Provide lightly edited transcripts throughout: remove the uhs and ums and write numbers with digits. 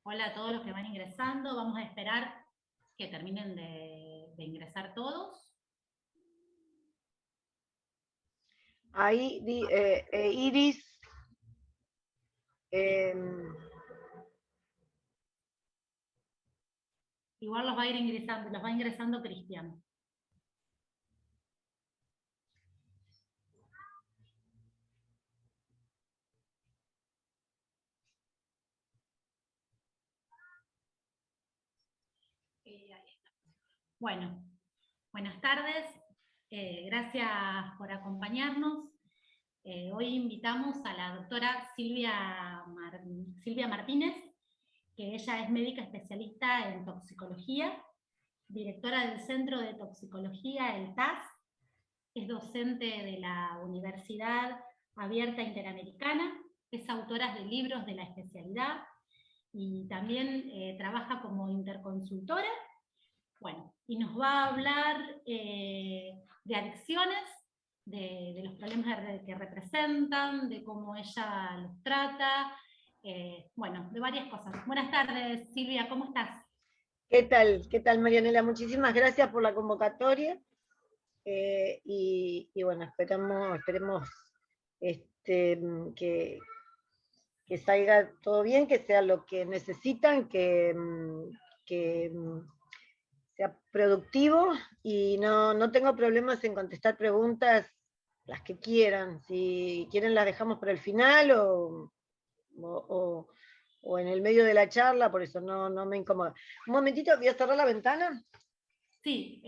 Hola a todos los que van ingresando. Vamos a esperar que terminen de ingresar todos. Ahí, Iris, Igual los va a ir ingresando, los va ingresando Cristian. Bueno, buenas tardes. Gracias por acompañarnos. Hoy invitamos a la doctora Silvia Martínez, que ella es médica especialista en toxicología, directora del Centro de Toxicología, el TAS, es docente de la Universidad Abierta Interamericana, es autora de libros de la especialidad y también trabaja como interconsultora. Bueno, y nos va a hablar de adicciones, de los problemas que representan, de cómo ella los trata, bueno, de varias cosas. Buenas tardes, Silvia, ¿cómo estás? ¿qué tal? ¿Qué tal, Marianela? Muchísimas gracias por la convocatoria. Y bueno, esperemos que, que salga todo bien, que sea lo que necesitan, que sea productivo y no tengo problemas en contestar preguntas, las que quieran. Si quieren las dejamos para el final o, o en el medio de la charla, por eso no me incomoda. Un momentito, voy a cerrar la ventana. Sí,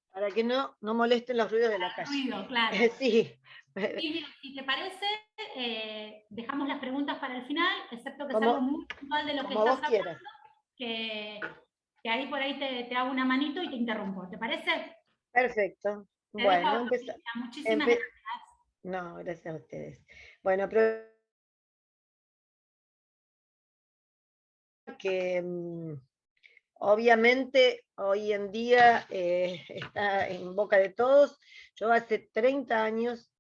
Para que no molesten los ruidos de la calle. ruido, claro. Sí. Silvia, si te parece, dejamos las preguntas para el final, excepto que es Como, algo muy puntual de lo que como estás vos hablando, quieras. que, que ahí por ahí te hago una manito y te interrumpo. ¿Te parece? Perfecto. Te dejo Bueno, hablar, empezamos. Silvia. Muchísimas gracias. No, gracias a ustedes. Bueno, pero que obviamente hoy en día está en boca de todos. Yo hace 30 años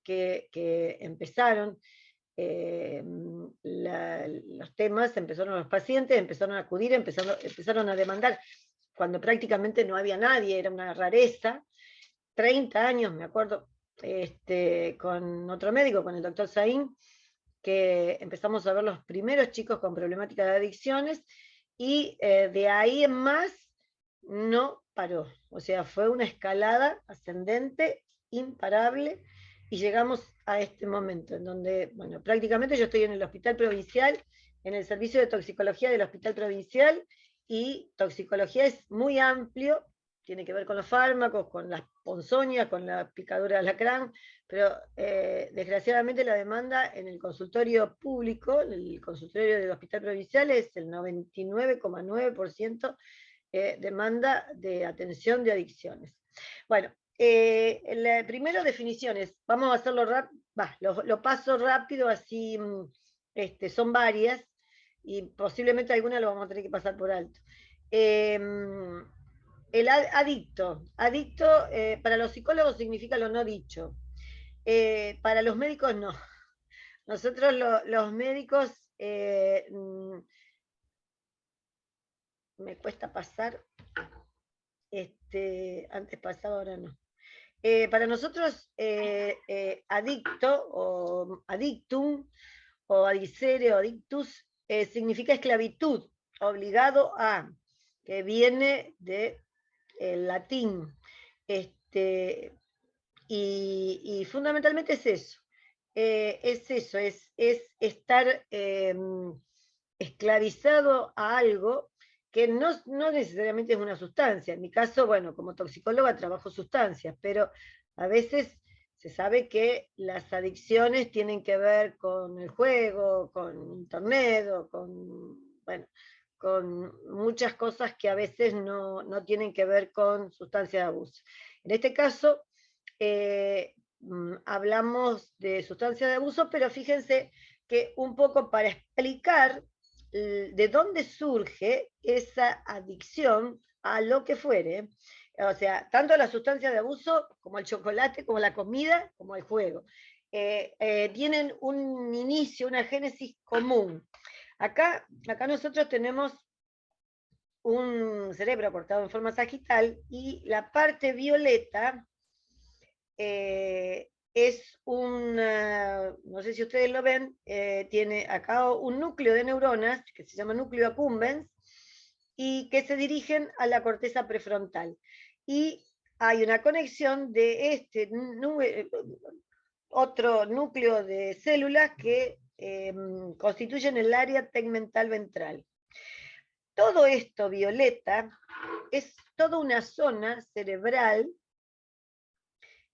que empezaron los temas, empezaron los pacientes, empezaron a acudir, empezaron a demandar cuando prácticamente no había nadie, era una rareza. 30 años, me acuerdo, con otro médico, con el doctor Saín, que empezamos a ver los primeros chicos con problemática de adicciones y de ahí en más no paró. O sea, fue una escalada ascendente, imparable, y llegamos a este momento en donde, bueno, prácticamente yo estoy en el hospital provincial, en el servicio de toxicología del hospital provincial, y toxicología es muy amplio, tiene que ver con los fármacos, con las ponzoñas, con la picadura de alacrán, pero desgraciadamente la demanda en el consultorio público, en el consultorio del hospital provincial, es el 99,9% demanda de atención de adicciones. Bueno, primero definiciones, vamos a hacerlo rápido, lo paso rápido, así son varias, y posiblemente algunas lo vamos a tener que pasar por alto. El adicto para los psicólogos significa lo no dicho. Para los médicos no. Nosotros los médicos me cuesta pasar, antes pasaba, ahora no. Para nosotros, adicto o adictum o adicere o adictus significa esclavitud, obligado a, que viene del latín. Y fundamentalmente es eso. Es estar esclavizado a algo que no necesariamente es una sustancia. En mi caso, bueno, como toxicóloga trabajo sustancias, pero a veces se sabe que las adicciones tienen que ver con el juego, con internet, o bueno, con muchas cosas que a veces no tienen que ver con sustancias de abuso. En este caso, hablamos de sustancias de abuso, pero fíjense que un poco para explicar de dónde surge esa adicción a lo que fuere, o sea, tanto la sustancia de abuso como el chocolate, como la comida, como el juego. tienen un inicio, una génesis común. Acá nosotros tenemos un cerebro cortado en forma sagital y la parte violeta es no sé si ustedes lo ven, tiene acá un núcleo de neuronas que se llama núcleo accumbens y que se dirigen a la corteza prefrontal. Y hay una conexión de otro núcleo de células que constituyen el área tegmental ventral. Todo esto violeta es toda una zona cerebral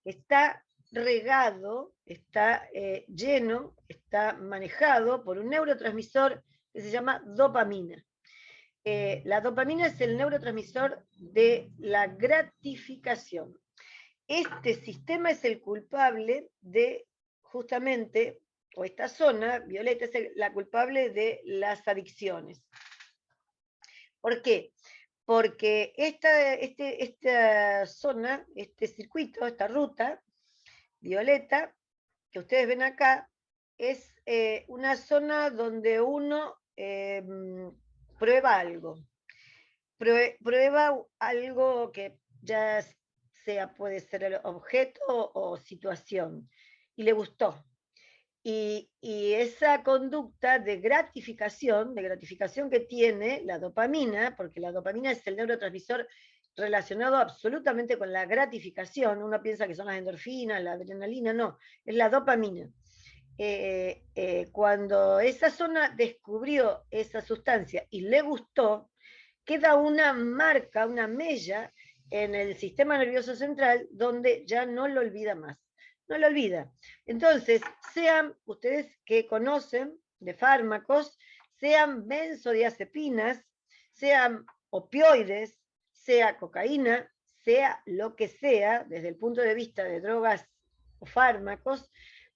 que está regado, está lleno, está manejado por un neurotransmisor que se llama dopamina. La dopamina es el neurotransmisor de la gratificación. Este sistema es el culpable de, justamente, o esta zona violeta es la culpable de las adicciones. ¿Por qué? Porque esta zona, este circuito, esta ruta violeta, que ustedes ven acá, es una zona donde uno prueba algo. Prueba algo que ya puede ser el objeto o situación, y le gustó. Y esa conducta de gratificación que tiene la dopamina, porque la dopamina es el neurotransmisor relacionado absolutamente con la gratificación, uno piensa que son las endorfinas, la adrenalina, no, es la dopamina. Cuando esa zona descubrió esa sustancia y le gustó, queda una marca, una mella en el sistema nervioso central donde ya no lo olvida más. No lo olvida. Entonces, sean ustedes que conocen de fármacos, sean benzodiazepinas, sean opioides, sea cocaína, sea lo que sea, desde el punto de vista de drogas o fármacos,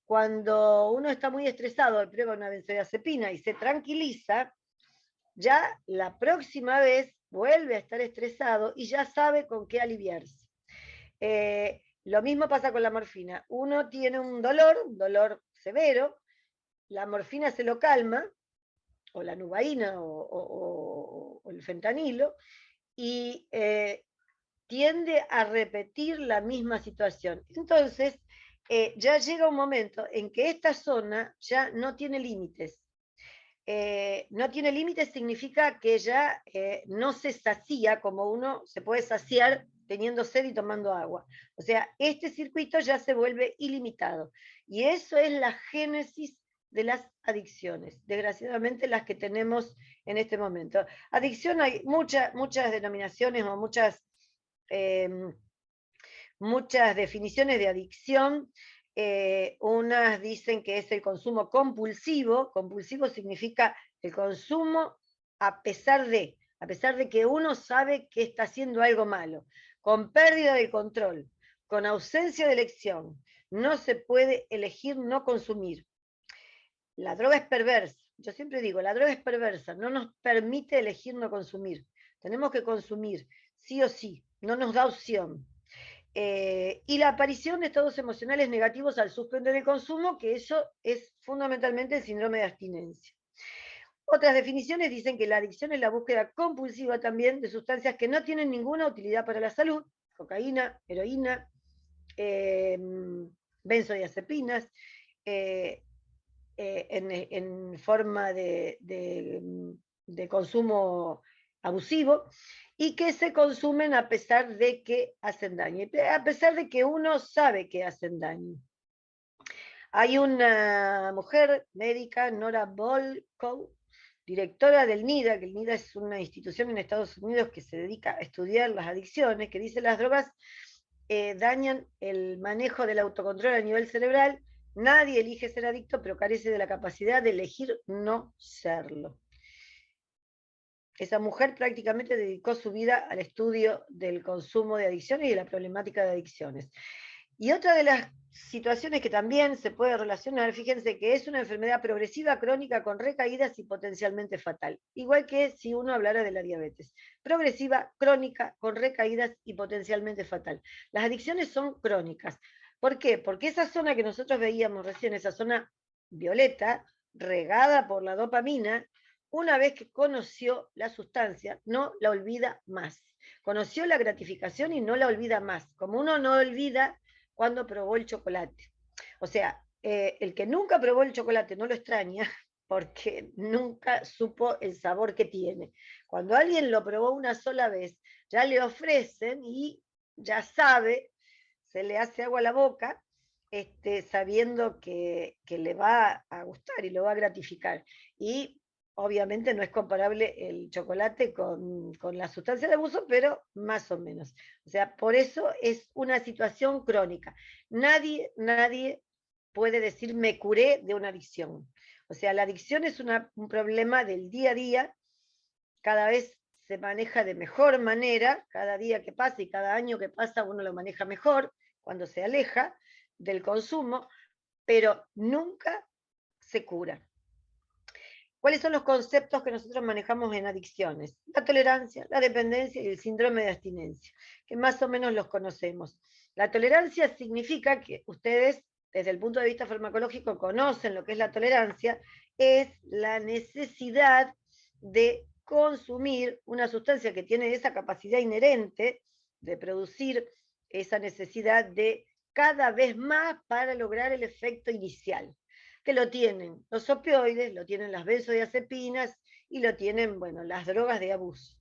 cuando uno está muy estresado y prueba una benzodiazepina y se tranquiliza, ya la próxima vez vuelve a estar estresado y ya sabe con qué aliviarse. Lo mismo pasa con la morfina. Uno tiene un dolor severo, la morfina se lo calma, o la nubaína, o el fentanilo, y tiende a repetir la misma situación. Entonces, ya llega un momento en que esta zona ya no tiene límites. No tiene límites significa que ya no se sacía como uno se puede saciar teniendo sed y tomando agua. O sea, este circuito ya se vuelve ilimitado. Y eso es la génesis de las adicciones, desgraciadamente las que tenemos en este momento. Adicción hay muchas denominaciones o muchas definiciones de adicción. Unas dicen que es el consumo compulsivo. Compulsivo significa el consumo a pesar de que uno sabe que está haciendo algo malo, con pérdida de control, con ausencia de elección. No se puede elegir no consumir. La droga es perversa. Yo siempre digo, la droga es perversa, no nos permite elegir no consumir. Tenemos que consumir, sí o sí, no nos da opción. Y la aparición de estados emocionales negativos al suspender el consumo, que eso es fundamentalmente el síndrome de abstinencia. Otras definiciones dicen que la adicción es la búsqueda compulsiva también de sustancias que no tienen ninguna utilidad para la salud, cocaína, heroína, benzodiazepinas, en forma de consumo abusivo, y que se consumen a pesar de que hacen daño, a pesar de que uno sabe que hacen daño. Hay una mujer médica, Nora Volkow, directora del NIDA, que el NIDA es una institución en Estados Unidos que se dedica a estudiar las adicciones, que dice las drogas dañan el manejo del autocontrol a nivel cerebral. Nadie elige ser adicto, pero carece de la capacidad de elegir no serlo. Esa mujer prácticamente dedicó su vida al estudio del consumo de adicciones y de la problemática de adicciones. Y otra de las situaciones que también se puede relacionar, fíjense que es una enfermedad progresiva, crónica, con recaídas y potencialmente fatal. Igual que si uno hablara de la diabetes. Progresiva, crónica, con recaídas y potencialmente fatal. Las adicciones son crónicas. ¿Por qué? Porque esa zona que nosotros veíamos recién, esa zona violeta, regada por la dopamina, una vez que conoció la sustancia, no la olvida más. Conoció la gratificación y no la olvida más, como uno no olvida cuando probó el chocolate. O sea, el que nunca probó el chocolate no lo extraña porque nunca supo el sabor que tiene. Cuando alguien lo probó una sola vez, ya le ofrecen y ya sabe, se le hace agua a la boca, sabiendo que le va a gustar y lo va a gratificar. Y obviamente no es comparable el chocolate con la sustancia de abuso, pero más o menos. O sea, por eso es una situación crónica. Nadie puede decir me curé de una adicción. O sea, la adicción es un problema del día a día, cada vez se maneja de mejor manera, cada día que pasa y cada año que pasa uno lo maneja mejor cuando se aleja del consumo, pero nunca se cura. ¿Cuáles son los conceptos que nosotros manejamos en adicciones? La tolerancia, la dependencia y el síndrome de abstinencia, que más o menos los conocemos. La tolerancia significa que ustedes, desde el punto de vista farmacológico, conocen lo que es la tolerancia, es la necesidad de consumir una sustancia que tiene esa capacidad inherente de producir esa necesidad de cada vez más para lograr el efecto inicial, que lo tienen los opioides, lo tienen las benzodiazepinas y lo tienen, bueno, las drogas de abuso.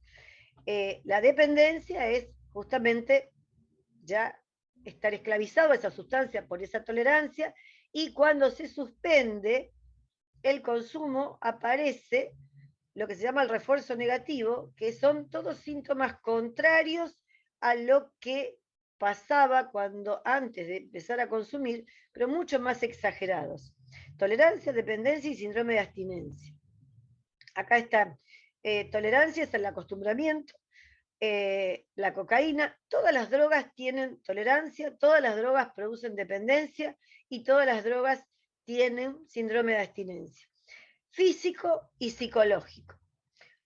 La dependencia es justamente ya estar esclavizado a esa sustancia por esa tolerancia, y cuando se suspende el consumo aparece lo que se llama el refuerzo negativo, que son todos síntomas contrarios a lo que pasaba cuando antes de empezar a consumir, pero mucho más exagerados. Tolerancia, dependencia y síndrome de abstinencia. Acá está, tolerancia es el acostumbramiento, la cocaína, todas las drogas tienen tolerancia, todas las drogas producen dependencia y todas las drogas tienen síndrome de abstinencia, físico y psicológico.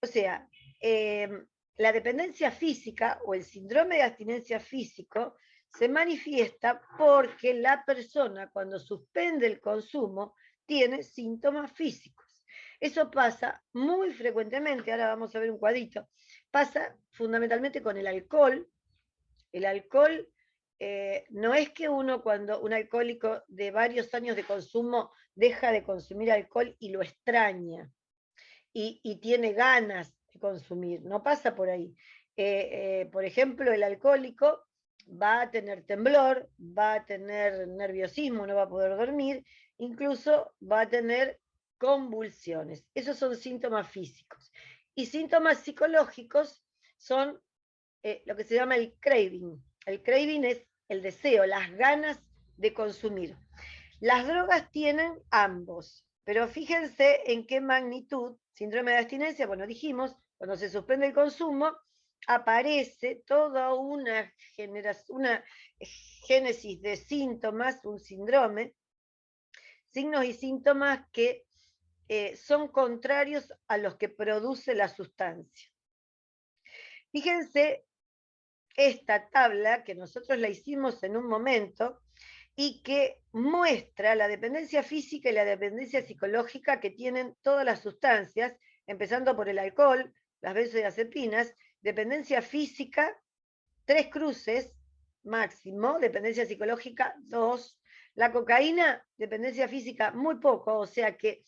O sea, la dependencia física o el síndrome de abstinencia físico se manifiesta porque la persona cuando suspende el consumo tiene síntomas físicos. Eso pasa muy frecuentemente, ahora vamos a ver un cuadrito, pasa fundamentalmente con el alcohol. El alcohol no es que uno, cuando un alcohólico de varios años de consumo deja de consumir alcohol y lo extraña y tiene ganas de consumir, no pasa por ahí. Por ejemplo, el alcohólico va a tener temblor, va a tener nerviosismo, no va a poder dormir, incluso va a tener convulsiones. Esos son síntomas físicos. Y síntomas psicológicos son lo que se llama el craving. El craving es el deseo, las ganas de consumir. Las drogas tienen ambos, pero fíjense en qué magnitud. Síndrome de abstinencia, bueno, dijimos, cuando se suspende el consumo, aparece toda una génesis de síntomas, un síndrome, signos y síntomas que son contrarios a los que produce la sustancia. Fíjense esta tabla que nosotros la hicimos en un momento y que muestra la dependencia física y la dependencia psicológica que tienen todas las sustancias, empezando por el alcohol, las benzodiazepinas, dependencia física, 3 cruces máximo, dependencia psicológica, 2, la cocaína, dependencia física, muy poco, o sea que,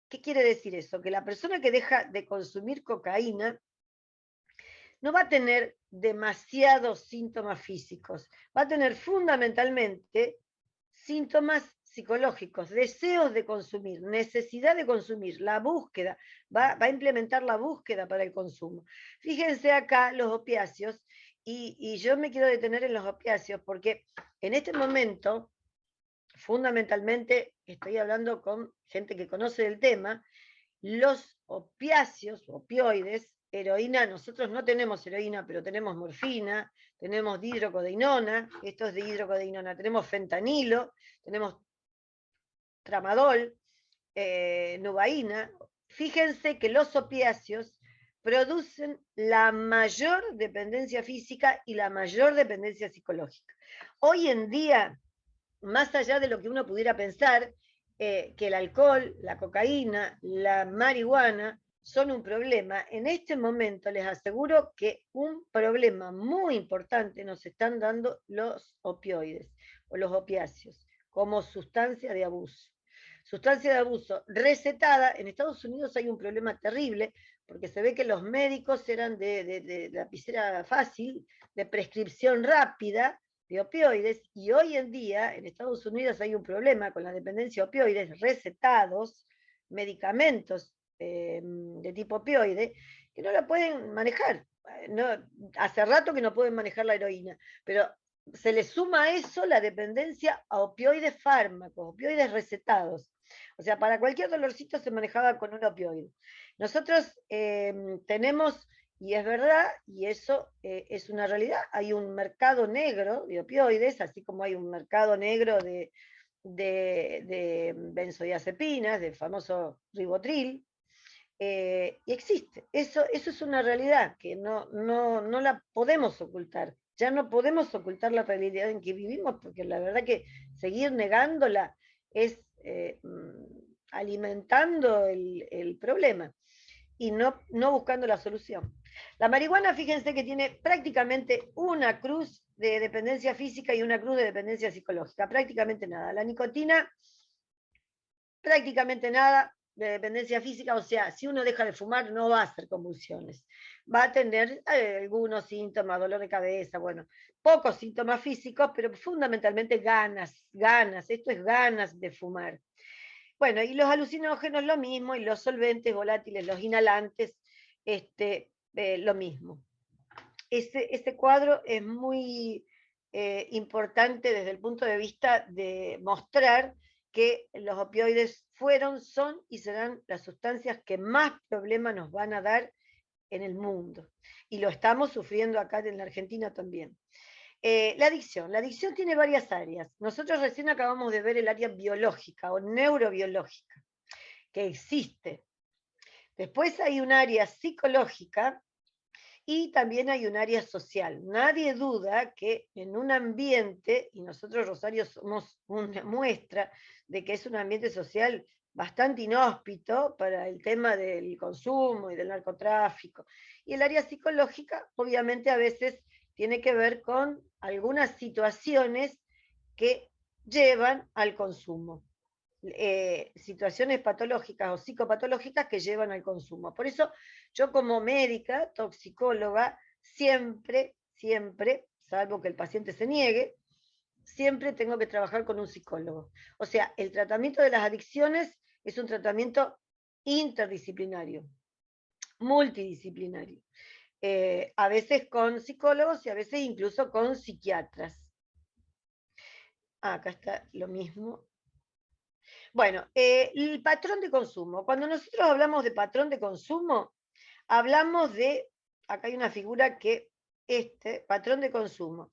¿qué quiere decir eso? Que la persona que deja de consumir cocaína no va a tener demasiados síntomas físicos, va a tener fundamentalmente síntomas psicológicos, deseos de consumir, necesidad de consumir, la búsqueda, va a implementar la búsqueda para el consumo. Fíjense acá los opiáceos, y yo me quiero detener en los opiáceos porque en este momento, fundamentalmente, estoy hablando con gente que conoce el tema, los opiáceos, opioides, heroína, nosotros no tenemos heroína, pero tenemos morfina, tenemos dihidrocodeína, esto es de hidrocodeína, tenemos fentanilo, tenemos tramadol, nubaína. Fíjense que los opiáceos producen la mayor dependencia física y la mayor dependencia psicológica. Hoy en día, más allá de lo que uno pudiera pensar, que el alcohol, la cocaína, la marihuana son un problema, en este momento les aseguro que un problema muy importante nos están dando los opioides o los opiáceos como sustancia de abuso. Sustancia de abuso recetada, en Estados Unidos hay un problema terrible porque se ve que los médicos eran de lapicera fácil, de prescripción rápida, de opioides, y hoy en día en Estados Unidos hay un problema con la dependencia de opioides recetados, medicamentos de tipo opioide, que no la pueden manejar. No, hace rato que no pueden manejar la heroína, pero se le suma a eso la dependencia a opioides fármacos, opioides recetados. O sea, para cualquier dolorcito se manejaba con un opioide. Nosotros tenemos, y es verdad, y eso es una realidad, hay un mercado negro de opioides, así como hay un mercado negro de benzodiazepinas, del famoso ribotril, y existe. Eso es una realidad que no la podemos ocultar. Ya no podemos ocultar la realidad en que vivimos, porque la verdad que seguir negándola es alimentando el problema y no buscando la solución. La marihuana, fíjense que tiene prácticamente una cruz de dependencia física y una cruz de dependencia psicológica, prácticamente nada. La nicotina, prácticamente nada de dependencia física, o sea, si uno deja de fumar no va a hacer convulsiones, va a tener algunos síntomas, dolor de cabeza, bueno, pocos síntomas físicos, pero fundamentalmente ganas, esto es ganas de fumar. Bueno, y los alucinógenos lo mismo, y los solventes volátiles, los inhalantes, lo mismo. Este cuadro es muy importante desde el punto de vista de mostrar que los opioides fueron, son y serán las sustancias que más problemas nos van a dar en el mundo. Y lo estamos sufriendo acá en la Argentina también. La adicción tiene varias áreas. Nosotros recién acabamos de ver el área biológica o neurobiológica, que existe. Después hay un área psicológica y también hay un área social. Nadie duda que en un ambiente, y nosotros Rosario somos una muestra de que es un ambiente social bastante inhóspito para el tema del consumo y del narcotráfico. Y el área psicológica, obviamente, a veces tiene que ver con algunas situaciones que llevan al consumo. Situaciones patológicas o psicopatológicas que llevan al consumo. Por eso yo como médica, toxicóloga, siempre, salvo que el paciente se niegue, siempre tengo que trabajar con un psicólogo. O sea, el tratamiento de las adicciones es un tratamiento interdisciplinario, multidisciplinario. A veces con psicólogos y a veces incluso con psiquiatras. Acá está lo mismo. Bueno, el patrón de consumo. Cuando nosotros hablamos de patrón de consumo, hablamos de, acá hay una figura que, patrón de consumo.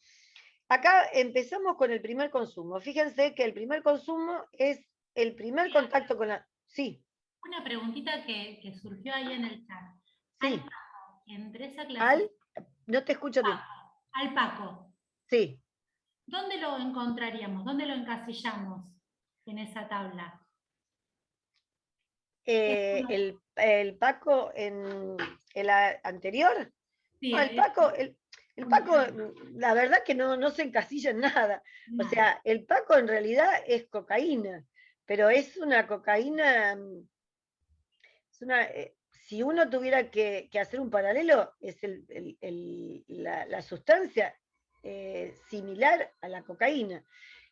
Acá empezamos con el primer consumo. Fíjense que el primer consumo es el primer contacto con la... Sí. Una preguntita que surgió ahí en el chat. Sí. Al Paco, entre esa clase. No te escucho bien. Al Paco. Sí. ¿Dónde lo encontraríamos? ¿Dónde lo encasillamos en esa tabla? El Paco en el anterior. Sí, No, el Paco, la verdad que no se encasilla en nada. O sea, el Paco en realidad es cocaína, pero es una cocaína, si uno tuviera que hacer un paralelo, es la sustancia similar a la cocaína,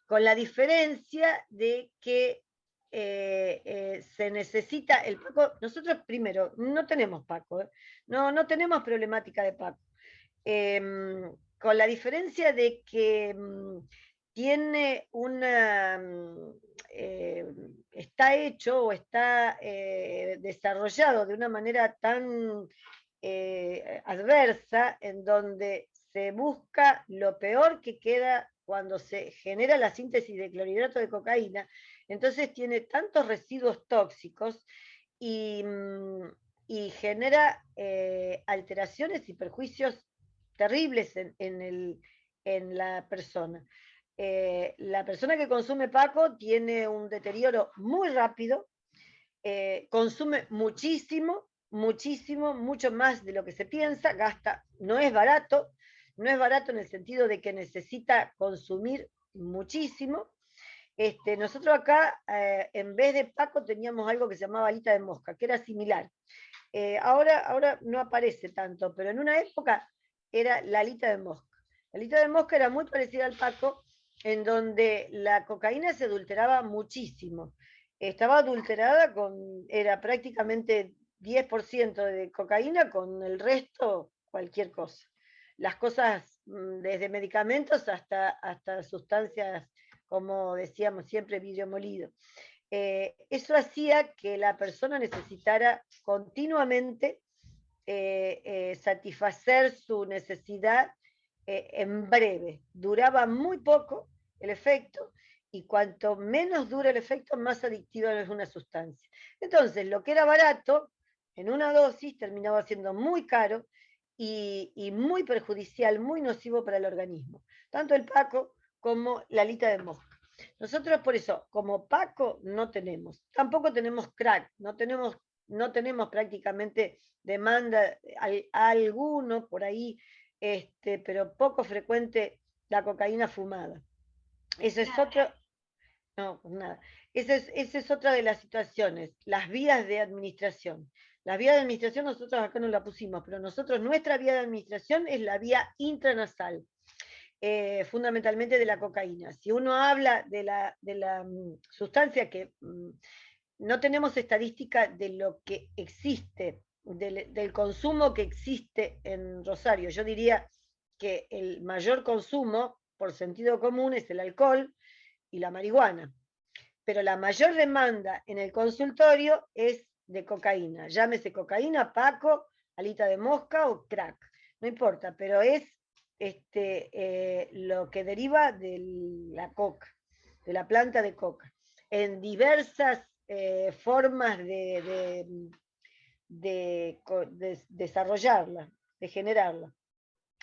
con la diferencia de que se necesita el Paco. Nosotros primero no tenemos Paco, no tenemos problemática de Paco, con la diferencia de que tiene una está hecho o está desarrollado de una manera tan adversa, en donde se busca lo peor que queda cuando se genera la síntesis de clorhidrato de cocaína. Entonces tiene tantos residuos tóxicos y y genera alteraciones y perjuicios terribles en la persona. La persona que consume Paco tiene un deterioro muy rápido, consume muchísimo, muchísimo, mucho más de lo que se piensa, gasta, no es barato en el sentido de que necesita consumir muchísimo. Nosotros acá, en vez de Paco, teníamos algo que se llamaba alita de mosca, que era similar. Ahora no aparece tanto, pero en una época era la alita de mosca. La alita de mosca era muy parecida al Paco, en donde la cocaína se adulteraba muchísimo. Estaba adulterada era prácticamente 10% de cocaína, con el resto cualquier cosa. Las cosas, desde medicamentos hasta sustancias, como decíamos siempre, vidrio molido. Eso hacía que la persona necesitara continuamente satisfacer su necesidad en breve. Duraba muy poco el efecto, y cuanto menos dura el efecto, más adictiva es una sustancia. Entonces, lo que era barato en una dosis terminaba siendo muy caro y muy perjudicial, muy nocivo para el organismo. Tanto el Paco como la alita de mosca. Nosotros por eso, como Paco, no tenemos. Tampoco tenemos crack, no tenemos prácticamente demanda, alguno por ahí, pero poco frecuente la cocaína fumada. Eso es otro, no, nada. Esa es otra de las situaciones, las vías de administración. La vía de administración nosotros acá no la pusimos, pero nosotros, nuestra vía de administración es la vía intranasal. Fundamentalmente de la cocaína. Si uno habla de la sustancia que no tenemos estadística de lo que existe, del consumo que existe en Rosario. Yo diría que el mayor consumo, por sentido común, es el alcohol y la marihuana. Pero la mayor demanda en el consultorio es de cocaína. Llámese cocaína, Paco, alita de mosca o crack. No importa, pero es lo que deriva de la coca, de la planta de coca, en diversas formas de desarrollarla, de generarla.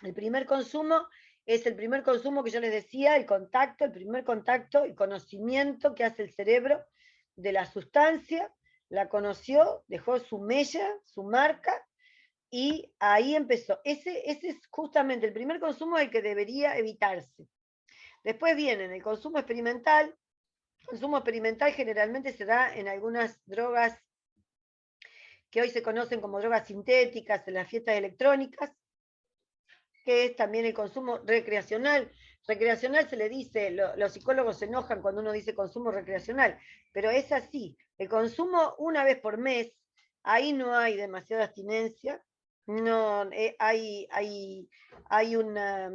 El primer consumo es el primer consumo que yo les decía, el primer contacto y conocimiento que hace el cerebro de la sustancia, la conoció, dejó su mella, su marca, y ahí empezó. Ese es justamente el primer consumo, el que debería evitarse. Después viene el consumo experimental. El consumo experimental generalmente se da en algunas drogas que hoy se conocen como drogas sintéticas, en las fiestas electrónicas, que es también el consumo recreacional. Recreacional se le dice, los psicólogos se enojan cuando uno dice consumo recreacional, pero es así. El consumo una vez por mes, ahí no hay demasiada abstinencia, no hay una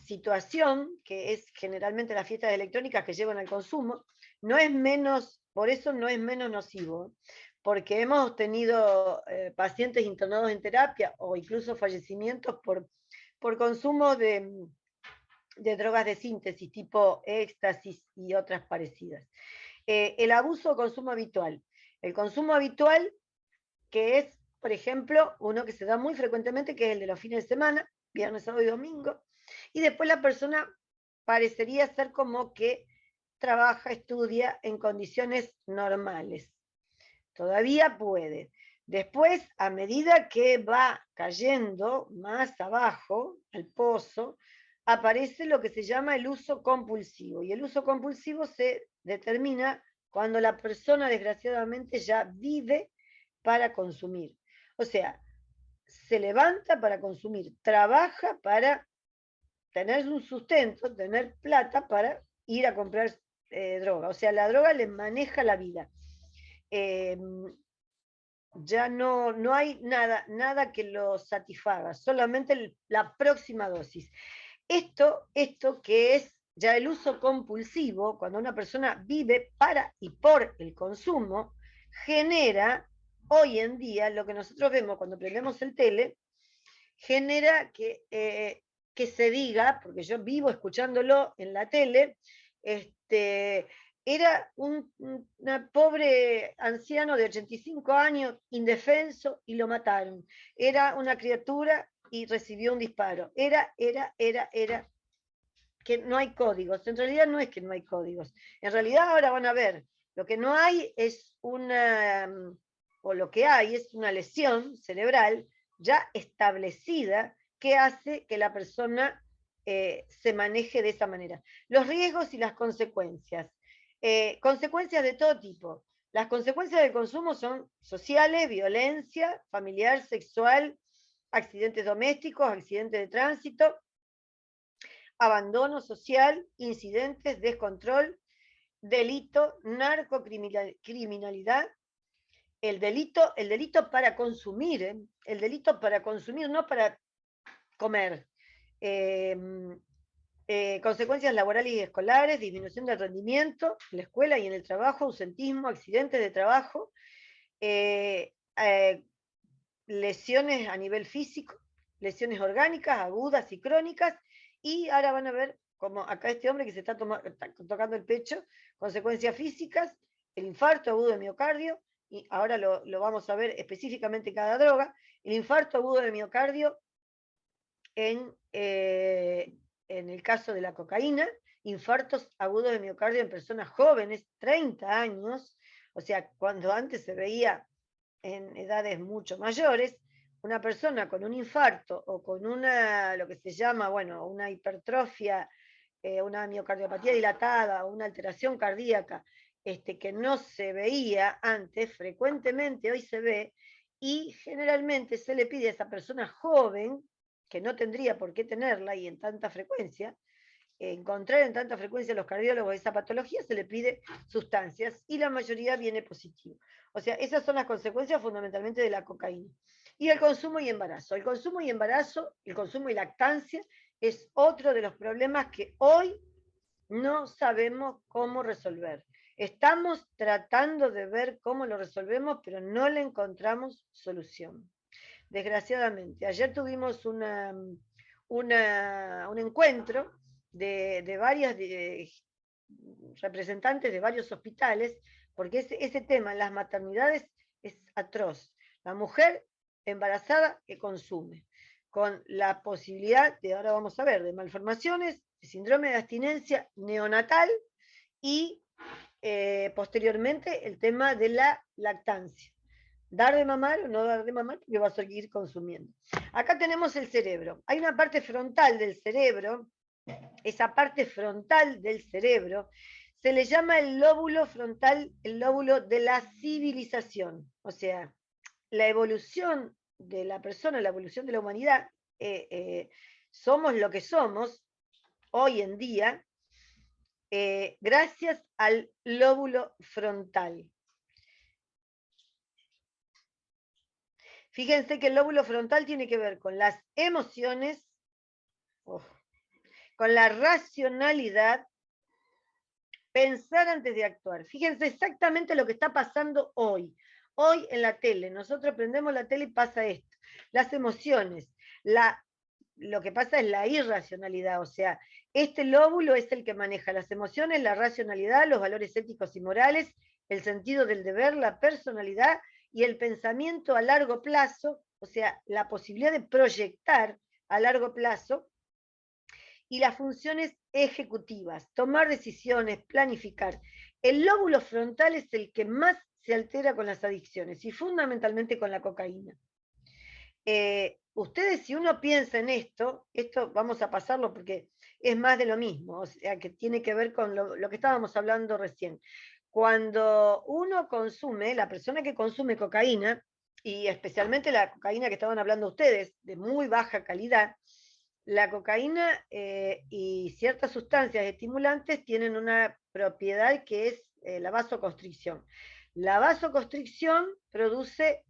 situación que es generalmente las fiestas electrónicas que llevan al consumo. No es menos, por eso no es menos nocivo, porque hemos tenido pacientes internados en terapia o incluso fallecimientos por consumo de drogas de síntesis tipo éxtasis y otras parecidas. El abuso o consumo habitual. El consumo habitual, que es, por ejemplo, uno que se da muy frecuentemente, que es el de los fines de semana, viernes, sábado y domingo, y después la persona parecería ser como que trabaja, estudia en condiciones normales. Todavía puede. Después, a medida que va cayendo más abajo, al pozo, aparece lo que se llama el uso compulsivo. Y el uso compulsivo se determina cuando la persona, desgraciadamente, ya vive para consumir. O sea, se levanta para consumir, trabaja para tener un sustento, tener plata para ir a comprar droga. O sea, la droga le maneja la vida. Ya no hay nada que lo satisfaga, solamente la próxima dosis. Esto que es ya el uso compulsivo, cuando una persona vive para y por el consumo, genera hoy en día lo que nosotros vemos cuando prendemos el tele, genera que se diga, porque yo vivo escuchándolo en la tele, era un pobre anciano de 85 años, indefenso, y lo mataron. Era una criatura y recibió un disparo. Era, que no hay códigos. En realidad no es que no hay códigos. En realidad ahora van a ver, lo que no hay es o lo que hay es una lesión cerebral ya establecida que hace que la persona se maneje de esa manera. Los riesgos y las consecuencias. Consecuencias de todo tipo. Las consecuencias del consumo son sociales, violencia, familiar, sexual, accidentes domésticos, accidentes de tránsito, abandono social, incidentes, descontrol, delito, narcocriminalidad, el delito para consumir, el delito para consumir, no para comer. Consecuencias laborales y escolares, disminución del rendimiento en la escuela y en el trabajo, ausentismo, accidentes de trabajo, lesiones a nivel físico, lesiones orgánicas, agudas y crónicas, y ahora van a ver como acá este hombre que se está tocando el pecho, consecuencias físicas, el infarto agudo de miocardio, y ahora lo vamos a ver específicamente cada droga, el infarto agudo de miocardio en el caso de la cocaína, infartos agudos de miocardio en personas jóvenes, 30 años, o sea, cuando antes se veía en edades mucho mayores, una persona con un infarto o con lo que se llama, bueno, una hipertrofia, una miocardiopatía dilatada o una alteración cardíaca, que no se veía antes, frecuentemente hoy se ve, y generalmente se le pide a esa persona joven, que no tendría por qué tenerla y en tanta frecuencia, encontrar en tanta frecuencia a los cardiólogos esa patología, se le pide sustancias y la mayoría viene positivo. O sea, esas son las consecuencias fundamentalmente de la cocaína. Y el consumo y embarazo. El consumo y embarazo, el consumo y lactancia es otro de los problemas que hoy no sabemos cómo resolver. Estamos tratando de ver cómo lo resolvemos, pero no le encontramos solución. Desgraciadamente, ayer tuvimos un encuentro de varias representantes de varios hospitales, porque ese tema en las maternidades es atroz. La mujer embarazada que consume, con la posibilidad de, ahora vamos a ver, de malformaciones, de síndrome de abstinencia neonatal y posteriormente el tema de la lactancia. Dar de mamar o no dar de mamar, porque va a seguir consumiendo. Acá tenemos el cerebro. Hay una parte frontal del cerebro, esa parte frontal del cerebro, se le llama el lóbulo frontal, el lóbulo de la civilización. O sea, la evolución de la persona, la evolución de la humanidad, somos lo que somos hoy en día, gracias al lóbulo frontal. Fíjense que el lóbulo frontal tiene que ver con las emociones, con la racionalidad, pensar antes de actuar. Fíjense exactamente lo que está pasando hoy. Hoy en la tele, nosotros prendemos la tele y pasa esto. Las emociones, lo que pasa es la irracionalidad, o sea, este lóbulo es el que maneja las emociones, la racionalidad, los valores éticos y morales, el sentido del deber, la personalidad y el pensamiento a largo plazo, o sea, la posibilidad de proyectar a largo plazo, y las funciones ejecutivas, tomar decisiones, planificar. El lóbulo frontal es el que más se altera con las adicciones y fundamentalmente con la cocaína. Ustedes, si uno piensa en esto vamos a pasarlo porque es más de lo mismo, o sea, que tiene que ver con lo que estábamos hablando recién. Cuando uno consume, la persona que consume cocaína, y especialmente la cocaína que estaban hablando ustedes, de muy baja calidad, la cocaína y ciertas sustancias estimulantes tienen una propiedad que es la vasoconstricción. La vasoconstricción produce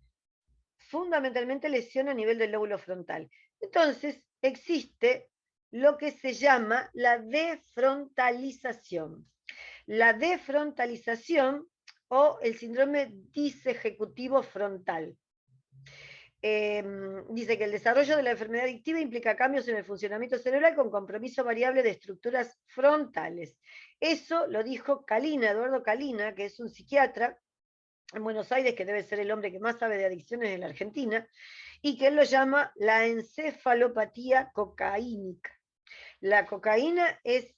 fundamentalmente lesión a nivel del lóbulo frontal. Entonces, existe lo que se llama la defrontalización. La defrontalización o el síndrome disejecutivo frontal. dice que el desarrollo de la enfermedad adictiva implica cambios en el funcionamiento cerebral con compromiso variable de estructuras frontales. Eso lo dijo Calina, Eduardo Calina, que es un psiquiatra en Buenos Aires, que debe ser el hombre que más sabe de adicciones en la Argentina, y que él lo llama la encefalopatía cocaínica. La cocaína es,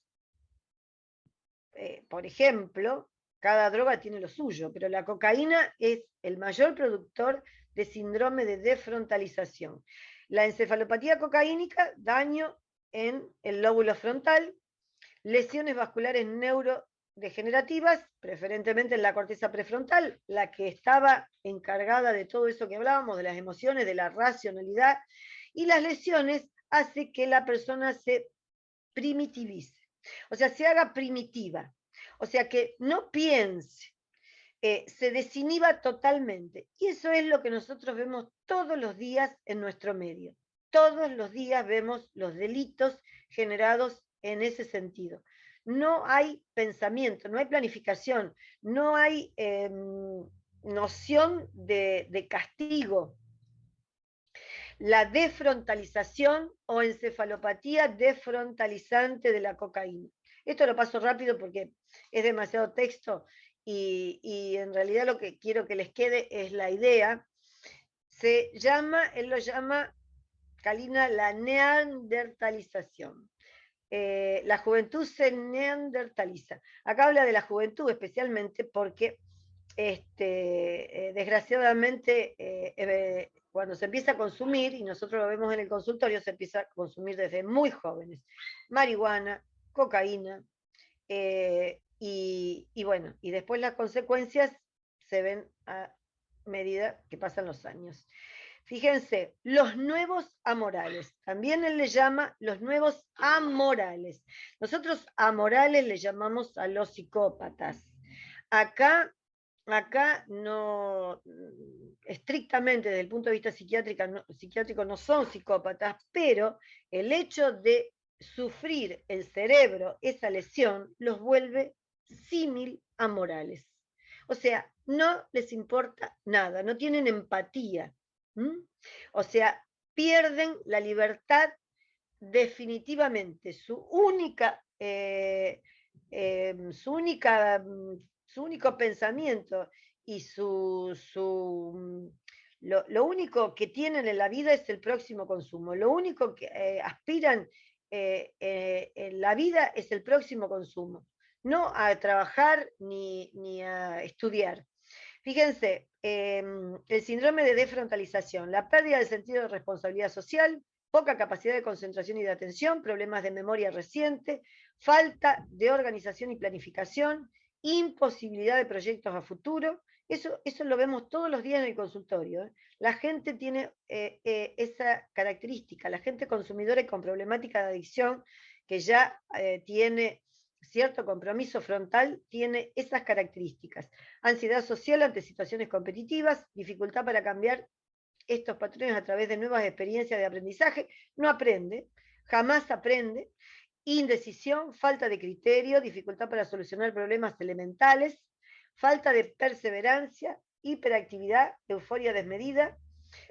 por ejemplo, cada droga tiene lo suyo, pero la cocaína es el mayor productor de síndrome de defrontalización. La encefalopatía cocaínica, daño en el lóbulo frontal, lesiones vasculares neurodegenerativas, preferentemente en la corteza prefrontal, la que estaba encargada de todo eso que hablábamos, de las emociones, de la racionalidad, y las lesiones hace que la persona se primitivice, o sea, se haga primitiva, o sea, que no piense, se desinhiba totalmente. Y eso es lo que nosotros vemos todos los días en nuestro medio. Todos los días vemos los delitos generados en ese sentido. No hay pensamiento, no hay planificación, no hay noción de castigo. La defrontalización o encefalopatía defrontalizante de la cocaína. Esto lo paso rápido porque es demasiado texto y en realidad lo que quiero que les quede es la idea. Se llama, él lo llama, Calina, la neandertalización. La juventud se neandertaliza. Acá habla de la juventud especialmente porque desgraciadamente cuando se empieza a consumir, y nosotros lo vemos en el consultorio, se empieza a consumir desde muy jóvenes, marihuana, cocaína, y bueno, y después las consecuencias se ven a medida que pasan los años. Fíjense, los nuevos amorales, también él le llama los nuevos amorales. Nosotros amorales le llamamos a los psicópatas. Acá no, estrictamente desde el punto de vista psiquiátrico no son psicópatas, pero el hecho de sufrir el cerebro esa lesión los vuelve símil amorales. O sea, no les importa nada, no tienen empatía. O sea, pierden la libertad definitivamente. Su único pensamiento y lo único que tienen en la vida es el próximo consumo. Lo único que aspiran en la vida es el próximo consumo. No a trabajar ni a estudiar. Fíjense, el síndrome de defrontalización, la pérdida del sentido de responsabilidad social, poca capacidad de concentración y de atención, problemas de memoria reciente, falta de organización y planificación, imposibilidad de proyectos a futuro. Eso lo vemos todos los días en el consultorio. La gente tiene esa característica, la gente consumidora y con problemática de adicción, que ya tiene cierto compromiso frontal, tiene esas características. Ansiedad social ante situaciones competitivas, dificultad para cambiar estos patrones a través de nuevas experiencias de aprendizaje, no aprende, jamás aprende, indecisión, falta de criterio, dificultad para solucionar problemas elementales, falta de perseverancia, hiperactividad, euforia desmedida,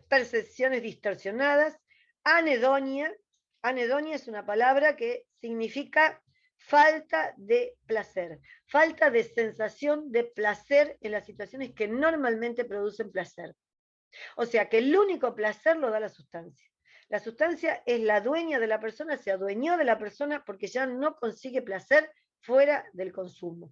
percepciones distorsionadas, anedonia. Anedonia es una palabra que significa falta de placer, falta de sensación de placer en las situaciones que normalmente producen placer. O sea que el único placer lo da la sustancia. La sustancia es la dueña de la persona, se adueñó de la persona porque ya no consigue placer fuera del consumo.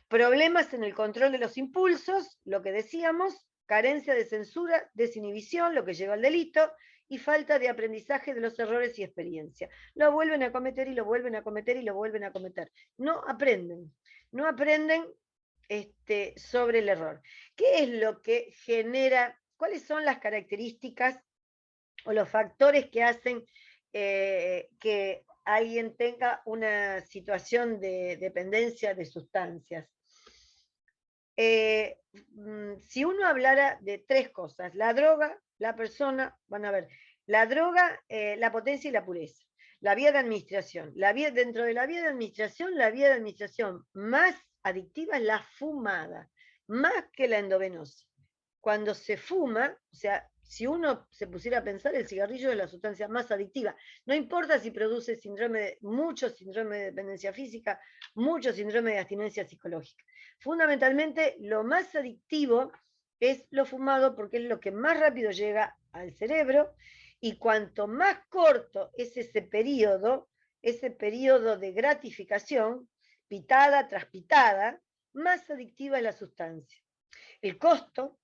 Problemas en el control de los impulsos, lo que decíamos, carencia de censura, desinhibición, lo que lleva al delito, y falta de aprendizaje de los errores y experiencia. Lo vuelven a cometer y lo vuelven a cometer y lo vuelven a cometer. No aprenden sobre el error. ¿Qué es lo que genera? ¿Cuáles son las características o los factores que hacen que alguien tenga una situación de dependencia de sustancias? Si uno hablara de tres cosas, la droga, la persona, van a ver, la droga, la potencia y la pureza, la vía de administración, dentro de la vía de administración más adictiva es la fumada, más que la endovenosa. Cuando se fuma, o sea, si uno se pusiera a pensar, el cigarrillo es la sustancia más adictiva. No importa si produce mucho síndrome de dependencia física, mucho síndrome de abstinencia psicológica. Fundamentalmente, lo más adictivo es lo fumado porque es lo que más rápido llega al cerebro, y cuanto más corto es ese periodo de gratificación, pitada tras pitada, más adictiva es la sustancia. El costo,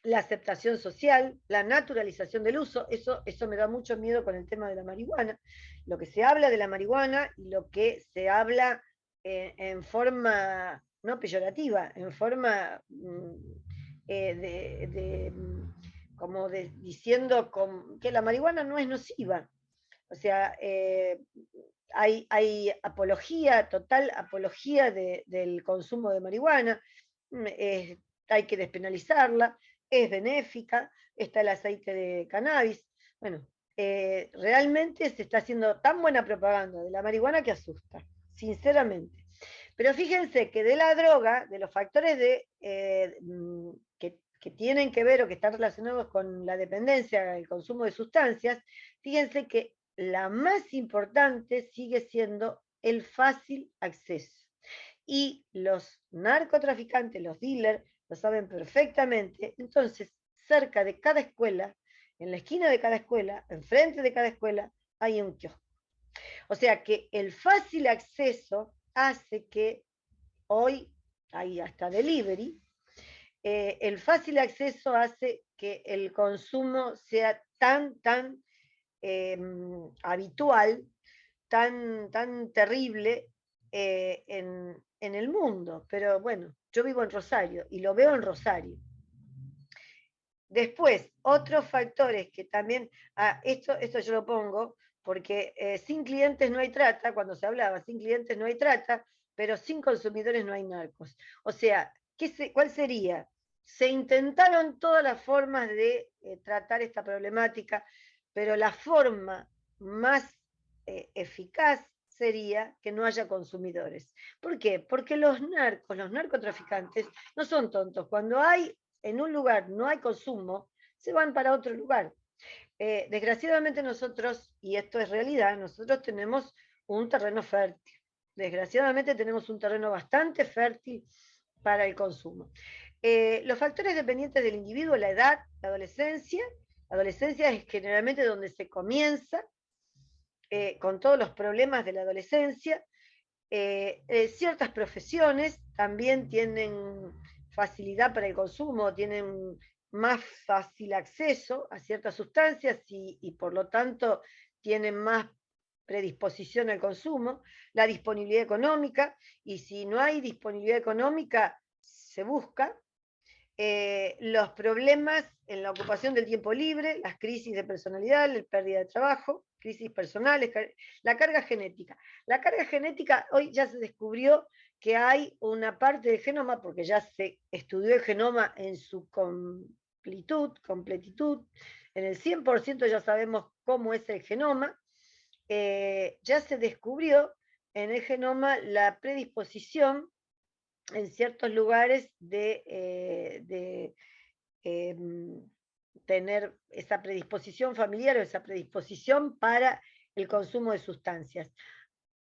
la aceptación social, la naturalización del uso, eso me da mucho miedo con el tema de la marihuana. Lo que se habla de la marihuana y lo que se habla en forma no peyorativa, en forma diciendo que la marihuana no es nociva. O sea, hay apología, total apología del consumo de marihuana, hay que despenalizarla, es benéfica, está el aceite de cannabis. Bueno, realmente se está haciendo tan buena propaganda de la marihuana que asusta, sinceramente. Pero fíjense que de la droga, de los factores que tienen que ver o que están relacionados con la dependencia, el consumo de sustancias, fíjense que la más importante sigue siendo el fácil acceso. Y los narcotraficantes, los dealers, lo saben perfectamente. Entonces, cerca de cada escuela, en la esquina de cada escuela, enfrente de cada escuela, hay un kiosco. O sea que el fácil acceso hace que hoy hay hasta delivery. El fácil acceso hace que el consumo sea tan habitual, tan terrible en el mundo. Pero bueno, yo vivo en Rosario y lo veo en Rosario. Después, otros factores que también, esto yo lo pongo, porque sin clientes no hay trata, cuando se hablaba, sin clientes no hay trata, pero sin consumidores no hay narcos. O sea, ¿cuál sería? Se intentaron todas las formas de tratar esta problemática, pero la forma más eficaz sería que no haya consumidores. ¿Por qué? Porque los narcotraficantes, no son tontos. Cuando en un lugar no hay consumo, se van para otro lugar. Desgraciadamente nosotros, y esto es realidad, nosotros tenemos un terreno fértil. Desgraciadamente tenemos un terreno bastante fértil para el consumo. Los factores dependientes del individuo, la edad, la adolescencia es generalmente donde se comienza con todos los problemas de la adolescencia. Ciertas profesiones también tienen facilidad para el consumo, tienen más fácil acceso a ciertas sustancias y por lo tanto tienen más predisposición al consumo, la disponibilidad económica, y si no hay disponibilidad económica, se busca. Los problemas en la ocupación del tiempo libre, las crisis de personalidad, la pérdida de trabajo, crisis personales, la carga genética. La carga genética, hoy ya se descubrió que hay una parte del genoma, porque ya se estudió el genoma en su completitud, en el 100% ya sabemos cómo es el genoma. Ya se descubrió en el genoma la predisposición en ciertos lugares de tener esa predisposición familiar o esa predisposición para el consumo de sustancias.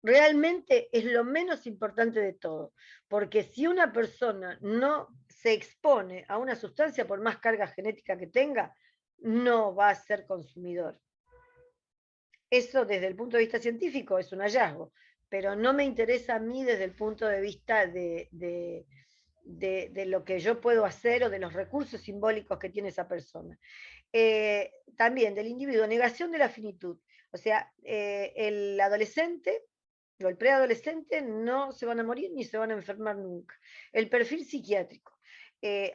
Realmente es lo menos importante de todo, porque si una persona no se expone a una sustancia, por más carga genética que tenga, no va a ser consumidor. Eso desde el punto de vista científico es un hallazgo, pero no me interesa a mí desde el punto de vista de lo que yo puedo hacer o de los recursos simbólicos que tiene esa persona. También del individuo, negación de la finitud. O sea, el adolescente o el preadolescente no se van a morir ni se van a enfermar nunca. El perfil psiquiátrico.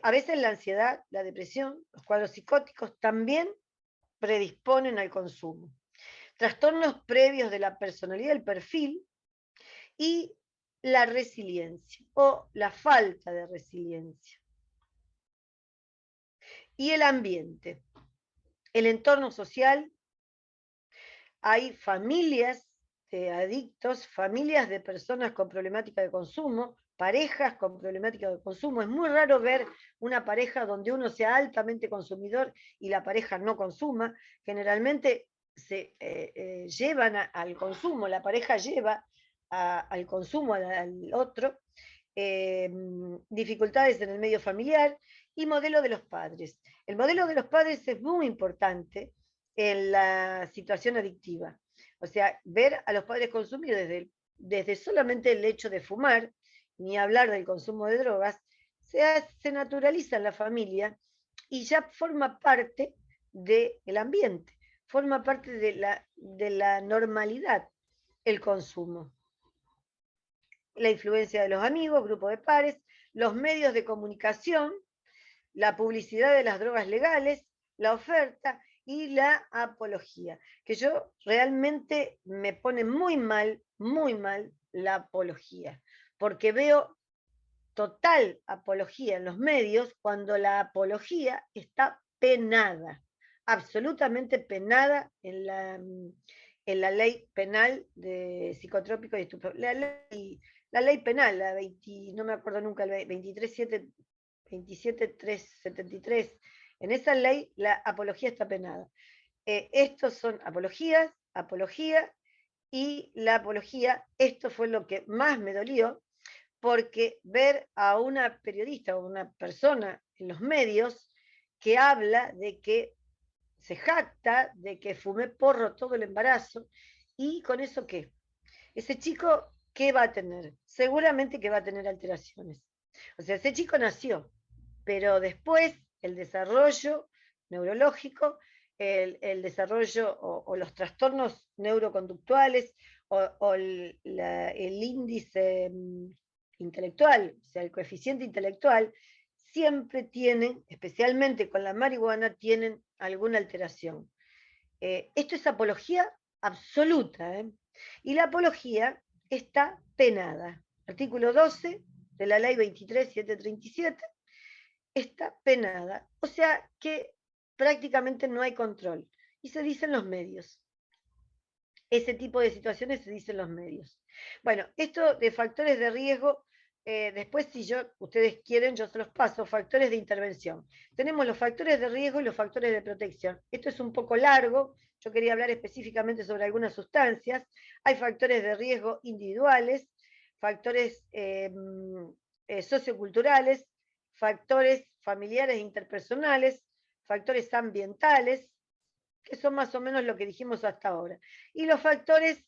A veces la ansiedad, la depresión, los cuadros psicóticos también predisponen al consumo. Trastornos previos de la personalidad, el perfil, y la resiliencia o la falta de resiliencia. Y el ambiente, el entorno social. Hay familias adictos, familias de personas con problemática de consumo, parejas con problemática de consumo. Es muy raro ver una pareja donde uno sea altamente consumidor y la pareja no consuma. Generalmente se llevan al consumo, la pareja lleva al consumo al otro, dificultades en el medio familiar y modelo de los padres. El modelo de los padres es muy importante en la situación adictiva. O sea, ver a los padres consumir desde solamente el hecho de fumar, ni hablar del consumo de drogas, se naturaliza en la familia y ya forma parte del ambiente, forma parte de la normalidad el consumo. La influencia de los amigos, grupo de pares, los medios de comunicación, la publicidad de las drogas legales, la oferta y la apología, que yo realmente me pone muy mal la apología, porque veo total apología en los medios cuando la apología está penada, absolutamente penada en la ley penal de psicotrópicos y estupefacientes. La ley penal, la 20, no me acuerdo nunca, el 27373, en esa ley la apología está penada. Estos son apología, y la apología, esto fue lo que más me dolió, porque ver a una periodista o una persona en los medios que habla de que se jacta de que fumé porro todo el embarazo, y con eso ¿qué? Ese chico, ¿qué va a tener? Seguramente que va a tener alteraciones. O sea, ese chico nació, pero después el desarrollo neurológico, el desarrollo o los trastornos neuroconductuales o el índice intelectual, o sea, el coeficiente intelectual, siempre tienen, especialmente con la marihuana, tienen alguna alteración. Esto es apología absoluta, ¿eh? Y la apología está penada. Artículo 12 de la ley 23.737 está penada. O sea que prácticamente no hay control. Y se dice en los medios. Ese tipo de situaciones se dice en los medios. Bueno, esto de factores de riesgo, después si ustedes quieren, yo se los paso, factores de intervención. Tenemos los factores de riesgo y los factores de protección. Esto es un poco largo, yo quería hablar específicamente sobre algunas sustancias. Hay factores de riesgo individuales, factores socioculturales, factores familiares e interpersonales, factores ambientales, que son más o menos lo que dijimos hasta ahora. Y los factores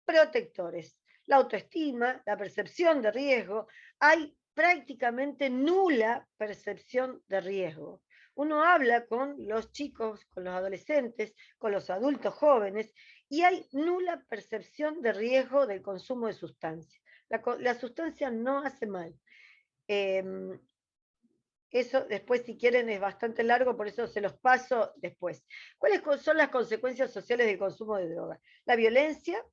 protectores, la autoestima, la percepción de riesgo. Hay prácticamente nula percepción de riesgo. Uno habla con los chicos, con los adolescentes, con los adultos jóvenes, y hay nula percepción de riesgo del consumo de sustancias. La sustancia no hace mal. Eso después, si quieren, es bastante largo, por eso se los paso después. ¿Cuáles son las consecuencias sociales del consumo de drogas? La violencia,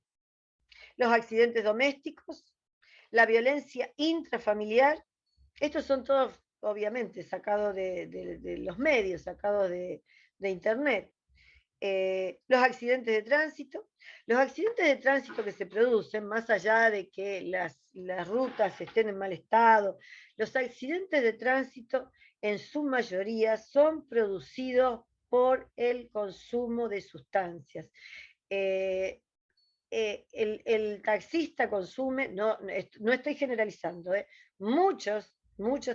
los accidentes domésticos, la violencia intrafamiliar. Estos son todos, obviamente, sacados de los medios, sacados de internet. Los accidentes de tránsito. Los accidentes de tránsito que se producen, más allá de que las rutas estén en mal estado, los accidentes de tránsito en su mayoría son producidos por el consumo de sustancias. El taxista consume, no estoy generalizando, muchos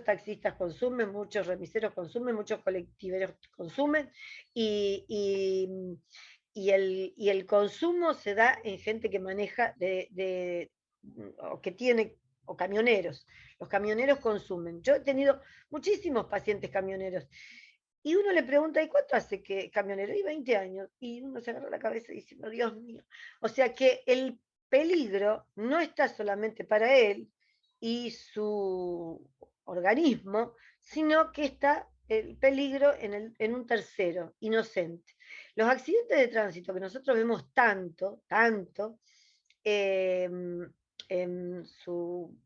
taxistas consumen, muchos remiseros consumen, muchos colectiveros consumen, y el consumo se da en gente que maneja o que tiene, o camioneros. Los camioneros consumen. Yo he tenido muchísimos pacientes camioneros, y uno le pregunta, ¿y cuánto hace que camionero? Y 20 años. Y uno se agarra la cabeza diciendo, Dios mío. O sea que el peligro no está solamente para él y su organismo, sino que está el peligro en un tercero, inocente. Los accidentes de tránsito que nosotros vemos tanto, en su,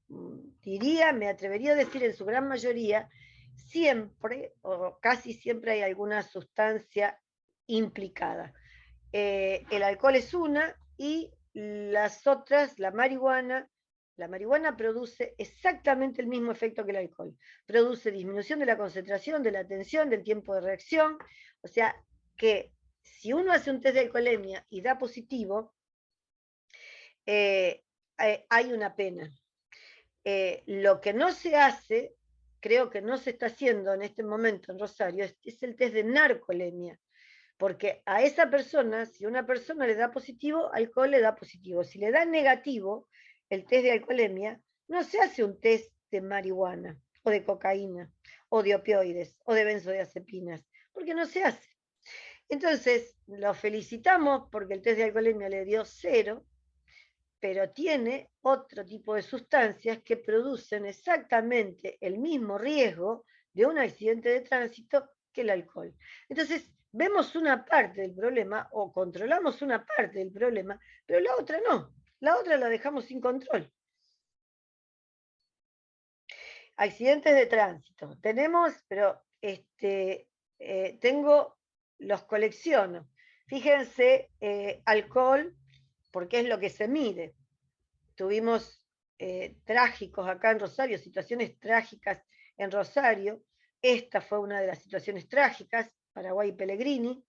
diría, me atrevería a decir, en su gran mayoría, siempre o casi siempre hay alguna sustancia implicada. El alcohol es una, y las otras, la marihuana produce exactamente el mismo efecto que el alcohol. Produce disminución de la concentración, de la atención, del tiempo de reacción. O sea, que si uno hace un test de alcoholemia y da positivo, hay una pena. Lo que no se hace, creo que no se está haciendo en este momento en Rosario, es el test de narcolemia. Porque a esa persona, si una persona le da positivo, alcohol le da positivo. Si le da negativo, el test de alcoholemia, no se hace un test de marihuana, o de cocaína, o de opioides, o de benzodiazepinas, porque no se hace. Entonces, lo felicitamos porque el test de alcoholemia le dio 0, pero tiene otro tipo de sustancias que producen exactamente el mismo riesgo de un accidente de tránsito que el alcohol. Entonces, vemos una parte del problema o controlamos una parte del problema, pero la otra no. La otra la dejamos sin control. Accidentes de tránsito. Tenemos, pero los colecciono. Fíjense, alcohol, porque es lo que se mide. Tuvimos trágicos acá en Rosario, situaciones trágicas en Rosario. Esta fue una de las situaciones trágicas, Paraguay Pellegrini.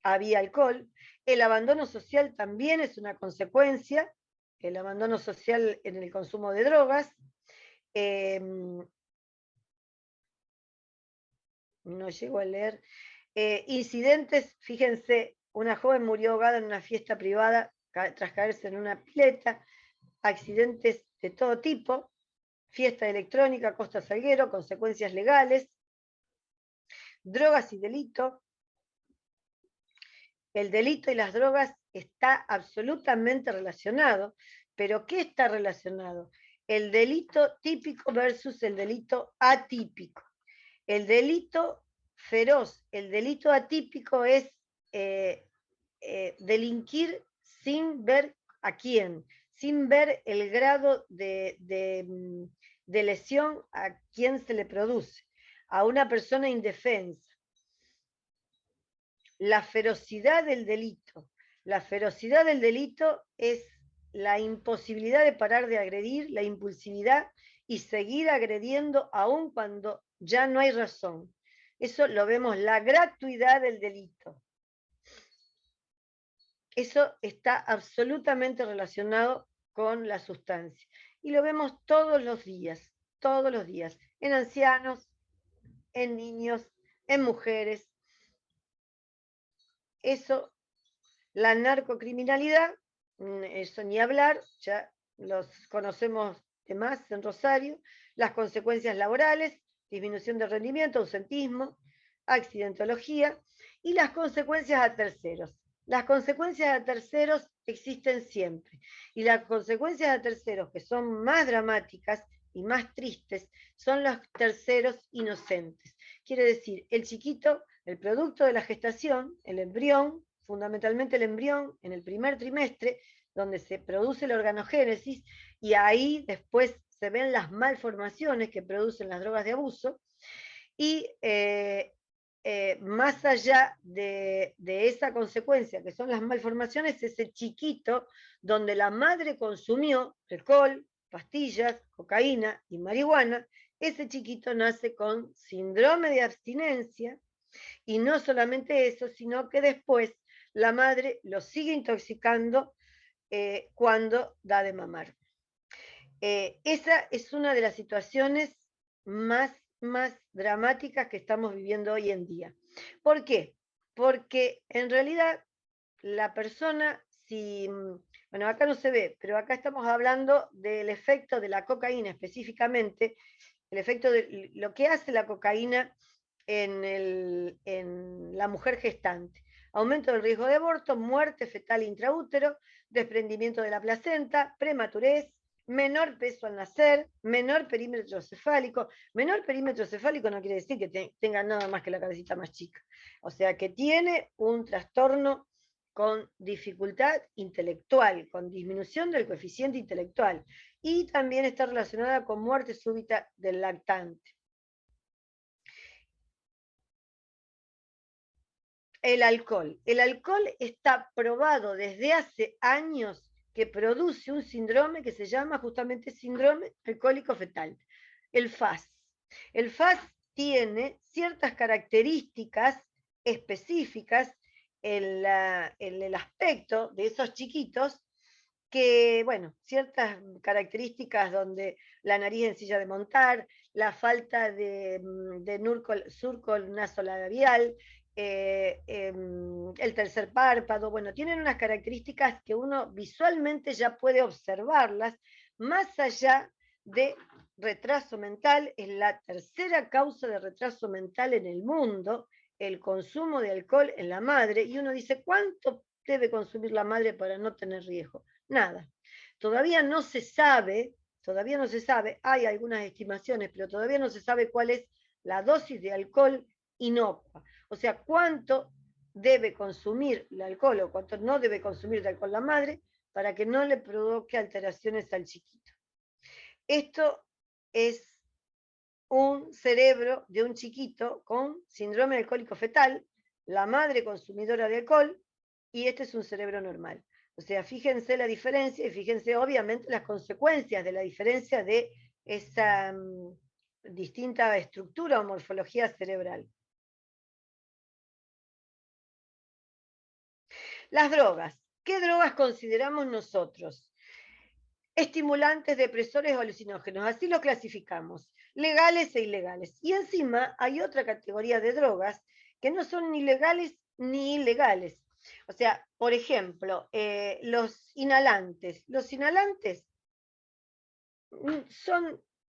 Había alcohol. El abandono social también es una consecuencia, el abandono social en el consumo de drogas. No llego a leer. Incidentes, fíjense, una joven murió ahogada en una fiesta privada tras caerse en una pileta. Accidentes de todo tipo, fiesta electrónica, Costa Salguero, consecuencias legales, drogas y delito. El delito y las drogas está absolutamente relacionado, pero ¿qué está relacionado? El delito típico versus el delito atípico. El delito feroz, el delito atípico es delinquir sin ver a quién, sin ver el grado de lesión a quién se le produce, a una persona indefensa. La ferocidad del delito. La ferocidad del delito es la imposibilidad de parar de agredir, la impulsividad y seguir agrediendo aun cuando ya no hay razón. Eso lo vemos, la gratuidad del delito. Eso está absolutamente relacionado con la sustancia. Y lo vemos todos los días, en ancianos, en niños, en mujeres. Eso, la narcocriminalidad, eso ni hablar, ya los conocemos de más en Rosario, las consecuencias laborales, disminución de rendimiento, ausentismo, accidentología, y las consecuencias a terceros. Las consecuencias a terceros existen siempre, y las consecuencias a terceros que son más dramáticas y más tristes son los terceros inocentes. Quiere decir, el chiquito, el producto de la gestación, el embrión, fundamentalmente el embrión, en el primer trimestre, donde se produce la organogénesis, y ahí después se ven las malformaciones que producen las drogas de abuso, y más allá de esa consecuencia, que son las malformaciones, ese chiquito donde la madre consumió alcohol, pastillas, cocaína y marihuana, ese chiquito nace con síndrome de abstinencia, y no solamente eso, sino que después la madre lo sigue intoxicando cuando da de mamar. Esa es una de las situaciones más dramáticas que estamos viviendo hoy en día. ¿Por qué? Porque en realidad la persona, bueno, acá no se ve, pero acá estamos hablando del efecto de la cocaína específicamente, el efecto de lo que hace la cocaína en la mujer gestante. Aumento del riesgo de aborto, muerte fetal intraútero, desprendimiento de la placenta, prematurez, menor peso al nacer, menor perímetro cefálico. Menor perímetro cefálico no quiere decir que tenga nada más que la cabecita más chica. O sea, que tiene un trastorno con dificultad intelectual, con disminución del coeficiente intelectual. Y también está relacionada con muerte súbita del lactante. El alcohol. El alcohol está probado desde hace años que produce un síndrome que se llama justamente síndrome alcohólico fetal, el FAS. El FAS tiene ciertas características específicas en el aspecto de esos chiquitos que, bueno, ciertas características donde la nariz en silla de montar, la falta de surco nasolabial, el tercer párpado, bueno, tienen unas características que uno visualmente ya puede observarlas, más allá de retraso mental, es la tercera causa de retraso mental en el mundo, el consumo de alcohol en la madre, y uno dice, ¿cuánto debe consumir la madre para no tener riesgo? Nada. Todavía no se sabe, hay algunas estimaciones, pero todavía no se sabe cuál es la dosis de alcohol inocua. O sea, cuánto debe consumir el alcohol o cuánto no debe consumir de alcohol la madre para que no le provoque alteraciones al chiquito. Esto es un cerebro de un chiquito con síndrome alcohólico fetal, la madre consumidora de alcohol, y este es un cerebro normal. O sea, fíjense la diferencia y fíjense obviamente las consecuencias de la diferencia de esa distinta estructura o morfología cerebral. Las drogas. ¿Qué drogas consideramos nosotros? Estimulantes, depresores o alucinógenos, así lo clasificamos, legales e ilegales. Y encima hay otra categoría de drogas que no son ni legales ni ilegales. O sea, por ejemplo, los inhalantes. Los inhalantes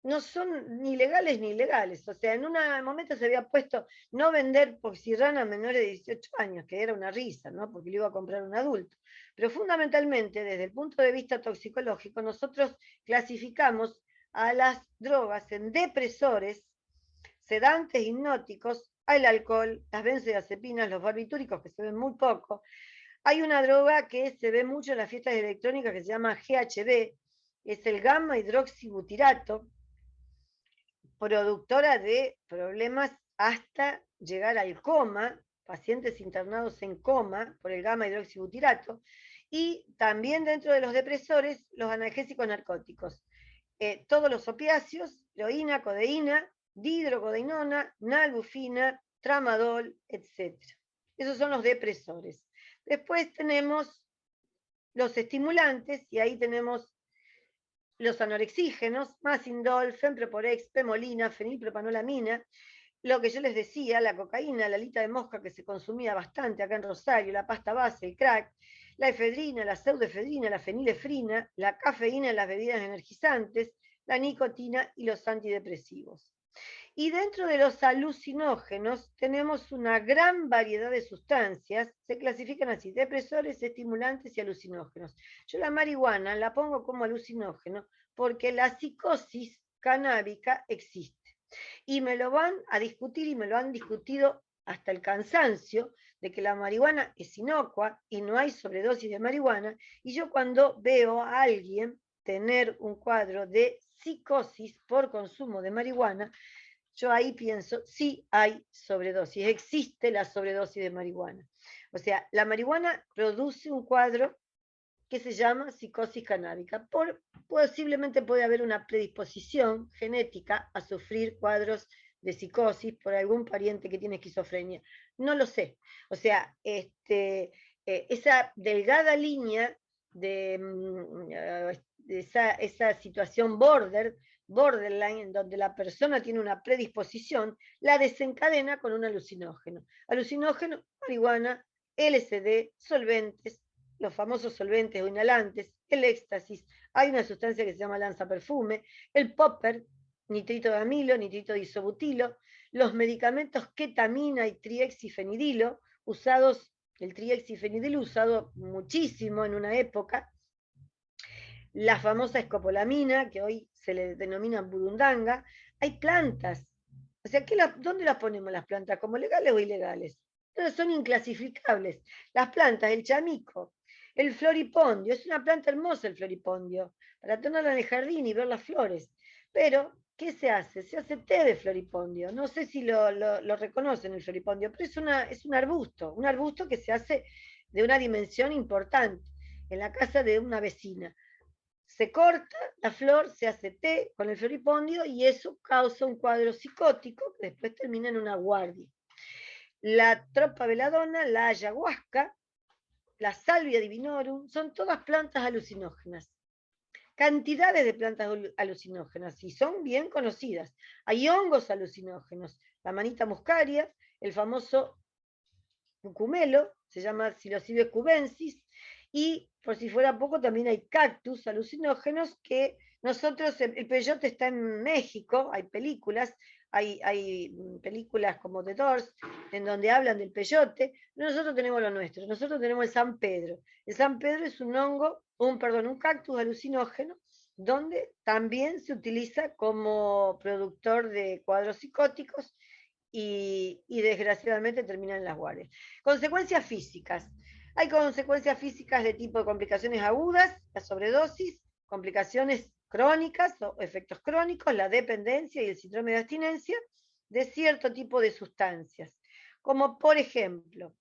no son ni legales ni ilegales. O sea, en un momento se había puesto no vender poxirrana a menores de 18 años, que era una risa, ¿no? Porque lo iba a comprar un adulto. Pero fundamentalmente, desde el punto de vista toxicológico, nosotros clasificamos a las drogas en depresores, sedantes, hipnóticos, al alcohol, las benzodiazepinas, los barbitúricos, que se ven muy poco. Hay una droga que se ve mucho en las fiestas electrónicas que se llama GHB, es el gamma hidroxibutirato, productora de problemas hasta llegar al coma, pacientes internados en coma por el gamma hidroxibutirato, y también dentro de los depresores, los analgésicos narcóticos. Todos los opiáceos, heroína, codeína, dihidrocodeína, nalbufina, tramadol, etc. Esos son los depresores. Después tenemos los estimulantes, y ahí tenemos los anorexígenos, Masindol, Fempreporex, Pemolina, fenilpropanolamina, lo que yo les decía, la cocaína, la alita de mosca que se consumía bastante acá en Rosario, la pasta base, el crack, la efedrina, la pseudoefedrina, la fenilefrina, la cafeína en las bebidas energizantes, la nicotina y los antidepresivos. Y dentro de los alucinógenos tenemos una gran variedad de sustancias, se clasifican así, depresores, estimulantes y alucinógenos. Yo la marihuana la pongo como alucinógeno porque la psicosis canábica existe. Y me lo van a discutir y me lo han discutido hasta el cansancio de que la marihuana es inocua y no hay sobredosis de marihuana. Y yo cuando veo a alguien tener un cuadro de psicosis por consumo de marihuana, yo ahí pienso, sí hay sobredosis, existe la sobredosis de marihuana. O sea, la marihuana produce un cuadro que se llama psicosis canábica. Posiblemente puede haber una predisposición genética a sufrir cuadros de psicosis por algún pariente que tiene esquizofrenia. No lo sé. O sea, esa delgada línea de esa situación borderline, en donde la persona tiene una predisposición, la desencadena con un alucinógeno. Alucinógeno, marihuana, LSD, solventes, los famosos solventes o inhalantes, el éxtasis, hay una sustancia que se llama lanzaperfume, el popper, nitrito de amilo, nitrito de isobutilo, los medicamentos ketamina y triexifenidilo, el triexifenidilo usado muchísimo en una época, la famosa escopolamina, que hoy se le denomina burundanga. Hay plantas. O sea, ¿dónde las ponemos las plantas? ¿Como legales o ilegales? Entonces son inclasificables. Las plantas, el chamico, el floripondio, es una planta hermosa el floripondio, para tenerla en el jardín y ver las flores. Pero, ¿qué se hace? Se hace té de floripondio. No sé si lo reconocen el floripondio, pero es un arbusto que se hace de una dimensión importante en la casa de una vecina. Se corta la flor, se hace té con el floripondio y eso causa un cuadro psicótico que después termina en una guardia. La tropa veladona, la ayahuasca, la salvia divinorum, son todas plantas alucinógenas. Cantidades de plantas alucinógenas y son bien conocidas. Hay hongos alucinógenos, la manita muscaria, el famoso cucumelo, se llama Psilocybe cubensis, y por si fuera poco también hay cactus alucinógenos que nosotros, el peyote está en México, hay películas como The Doors, en donde hablan del peyote. Nosotros tenemos lo nuestro, nosotros tenemos el San Pedro. El San Pedro es un cactus alucinógeno, donde también se utiliza como productor de cuadros psicóticos y desgraciadamente terminan en las guardias. Consecuencias físicas. Hay consecuencias físicas de tipo de complicaciones agudas, la sobredosis, complicaciones crónicas o efectos crónicos, la dependencia y el síndrome de abstinencia de cierto tipo de sustancias. Como por ejemplo,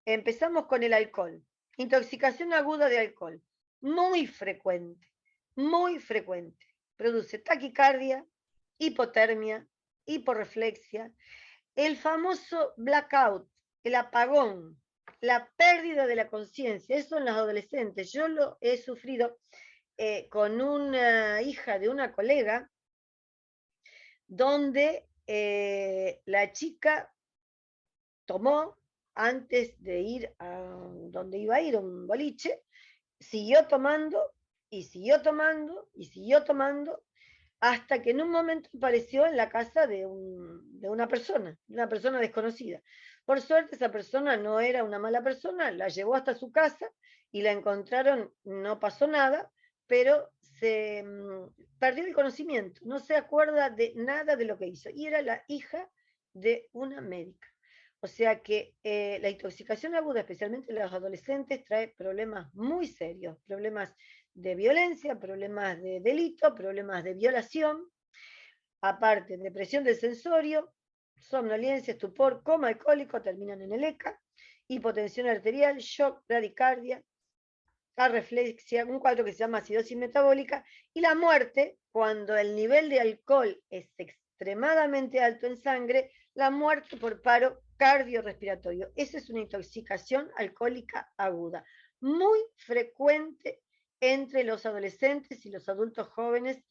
empezamos con el alcohol. Intoxicación aguda de alcohol. Muy frecuente, muy frecuente. Produce taquicardia, hipotermia, hiporreflexia, el famoso blackout, el apagón, la pérdida de la conciencia. Eso en los adolescentes. Yo lo he sufrido con una hija de una colega, donde la chica tomó antes de ir a donde iba a ir, un boliche, siguió tomando y siguió tomando y siguió tomando, hasta que en un momento apareció en la casa de una persona desconocida. Por suerte esa persona no era una mala persona, la llevó hasta su casa y la encontraron, no pasó nada, pero se perdió el conocimiento, no se acuerda de nada de lo que hizo, y era la hija de una médica. O sea que la intoxicación aguda, especialmente en los adolescentes, trae problemas muy serios, problemas de violencia, problemas de delito, problemas de violación, aparte depresión del sensorio, somnolencia, estupor, coma alcohólico, terminan en el ECA, hipotensión arterial, shock, bradicardia, arreflexia, un cuadro que se llama acidosis metabólica, y la muerte, cuando el nivel de alcohol es extremadamente alto en sangre, la muerte por paro cardiorrespiratorio. Esa es una intoxicación alcohólica aguda, muy frecuente entre los adolescentes y los adultos jóvenes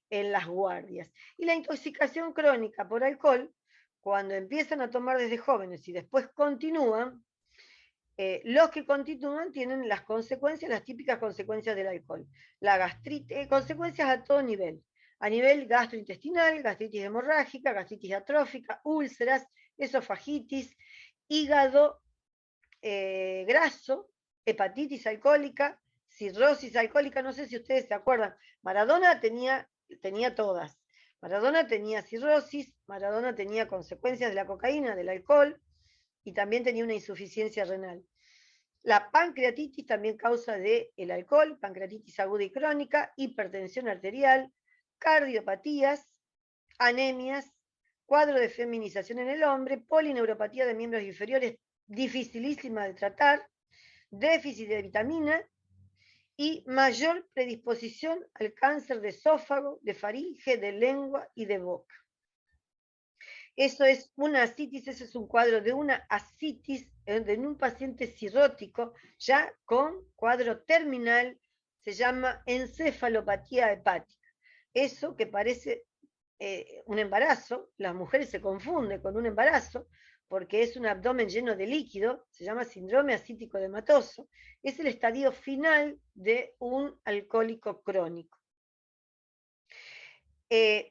en las guardias. Y la intoxicación crónica por alcohol, cuando empiezan a tomar desde jóvenes y después continúan, los que continúan tienen las consecuencias, las típicas consecuencias del alcohol. La gastritis, consecuencias a todo nivel. A nivel gastrointestinal, gastritis hemorrágica, gastritis atrófica, úlceras, esofagitis, hígado graso, hepatitis alcohólica, cirrosis alcohólica. No sé si ustedes se acuerdan, Maradona tenía todas. Maradona tenía cirrosis, Maradona tenía consecuencias de la cocaína, del alcohol, y también tenía una insuficiencia renal. La pancreatitis también causa del alcohol, pancreatitis aguda y crónica, hipertensión arterial, cardiopatías, anemias, cuadro de feminización en el hombre, polineuropatía de miembros inferiores, dificilísima de tratar, déficit de vitamina y mayor predisposición al cáncer de esófago, de faringe, de lengua y de boca. Eso es una ascitis, eso es un cuadro de una ascitis en un paciente cirrótico, ya con cuadro terminal, se llama encefalopatía hepática. Eso que parece un embarazo, las mujeres se confunden con un embarazo, porque es un abdomen lleno de líquido, se llama síndrome ascítico hematoso, es el estadio final de un alcohólico crónico.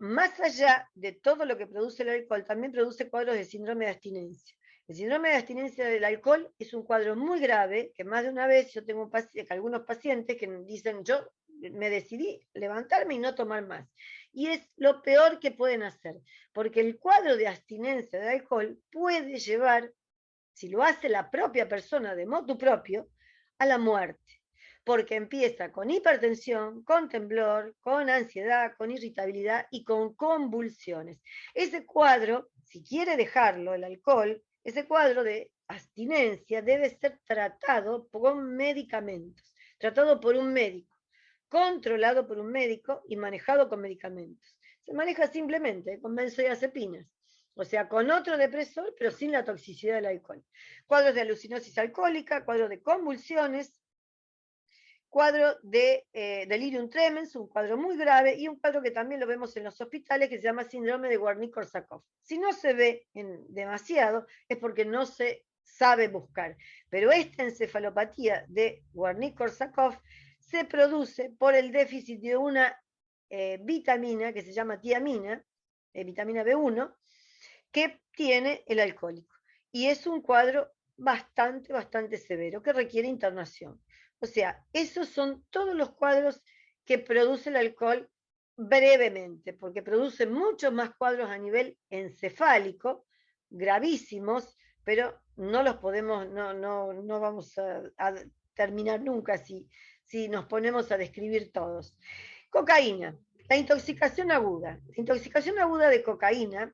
Más allá de todo lo que produce el alcohol, también produce cuadros de síndrome de abstinencia. El síndrome de abstinencia del alcohol es un cuadro muy grave, que más de una vez yo tengo algunos pacientes que dicen, yo me decidí levantarme y no tomar más. Y es lo peor que pueden hacer, porque el cuadro de abstinencia de alcohol puede llevar, si lo hace la propia persona de motu propio, a la muerte. porque empieza con hipertensión, con temblor, con ansiedad, con irritabilidad y con convulsiones. Ese cuadro, si quiere dejarlo, el alcohol, ese cuadro de abstinencia debe ser tratado con medicamentos, tratado por un médico, controlado por un médico y manejado con medicamentos. Se maneja simplemente con benzodiazepinas, o sea, con otro depresor, pero sin la toxicidad del alcohol. Cuadros de alucinosis alcohólica, cuadros de convulsiones, cuadro de delirium tremens, un cuadro muy grave, y un cuadro que también lo vemos en los hospitales, que se llama síndrome de Wernicke-Korsakoff. Si no se ve demasiado, es porque no se sabe buscar. Pero esta encefalopatía de Wernicke-Korsakoff se produce por el déficit de una vitamina que se llama tiamina, vitamina B1, que tiene el alcohólico. Y es un cuadro bastante severo que requiere internación. O sea, esos son todos los cuadros que produce el alcohol brevemente, porque produce muchos más cuadros a nivel encefálico, gravísimos, pero no los podemos, no vamos a terminar nunca si nos ponemos a describir todos. Cocaína, la intoxicación aguda. La intoxicación aguda de cocaína,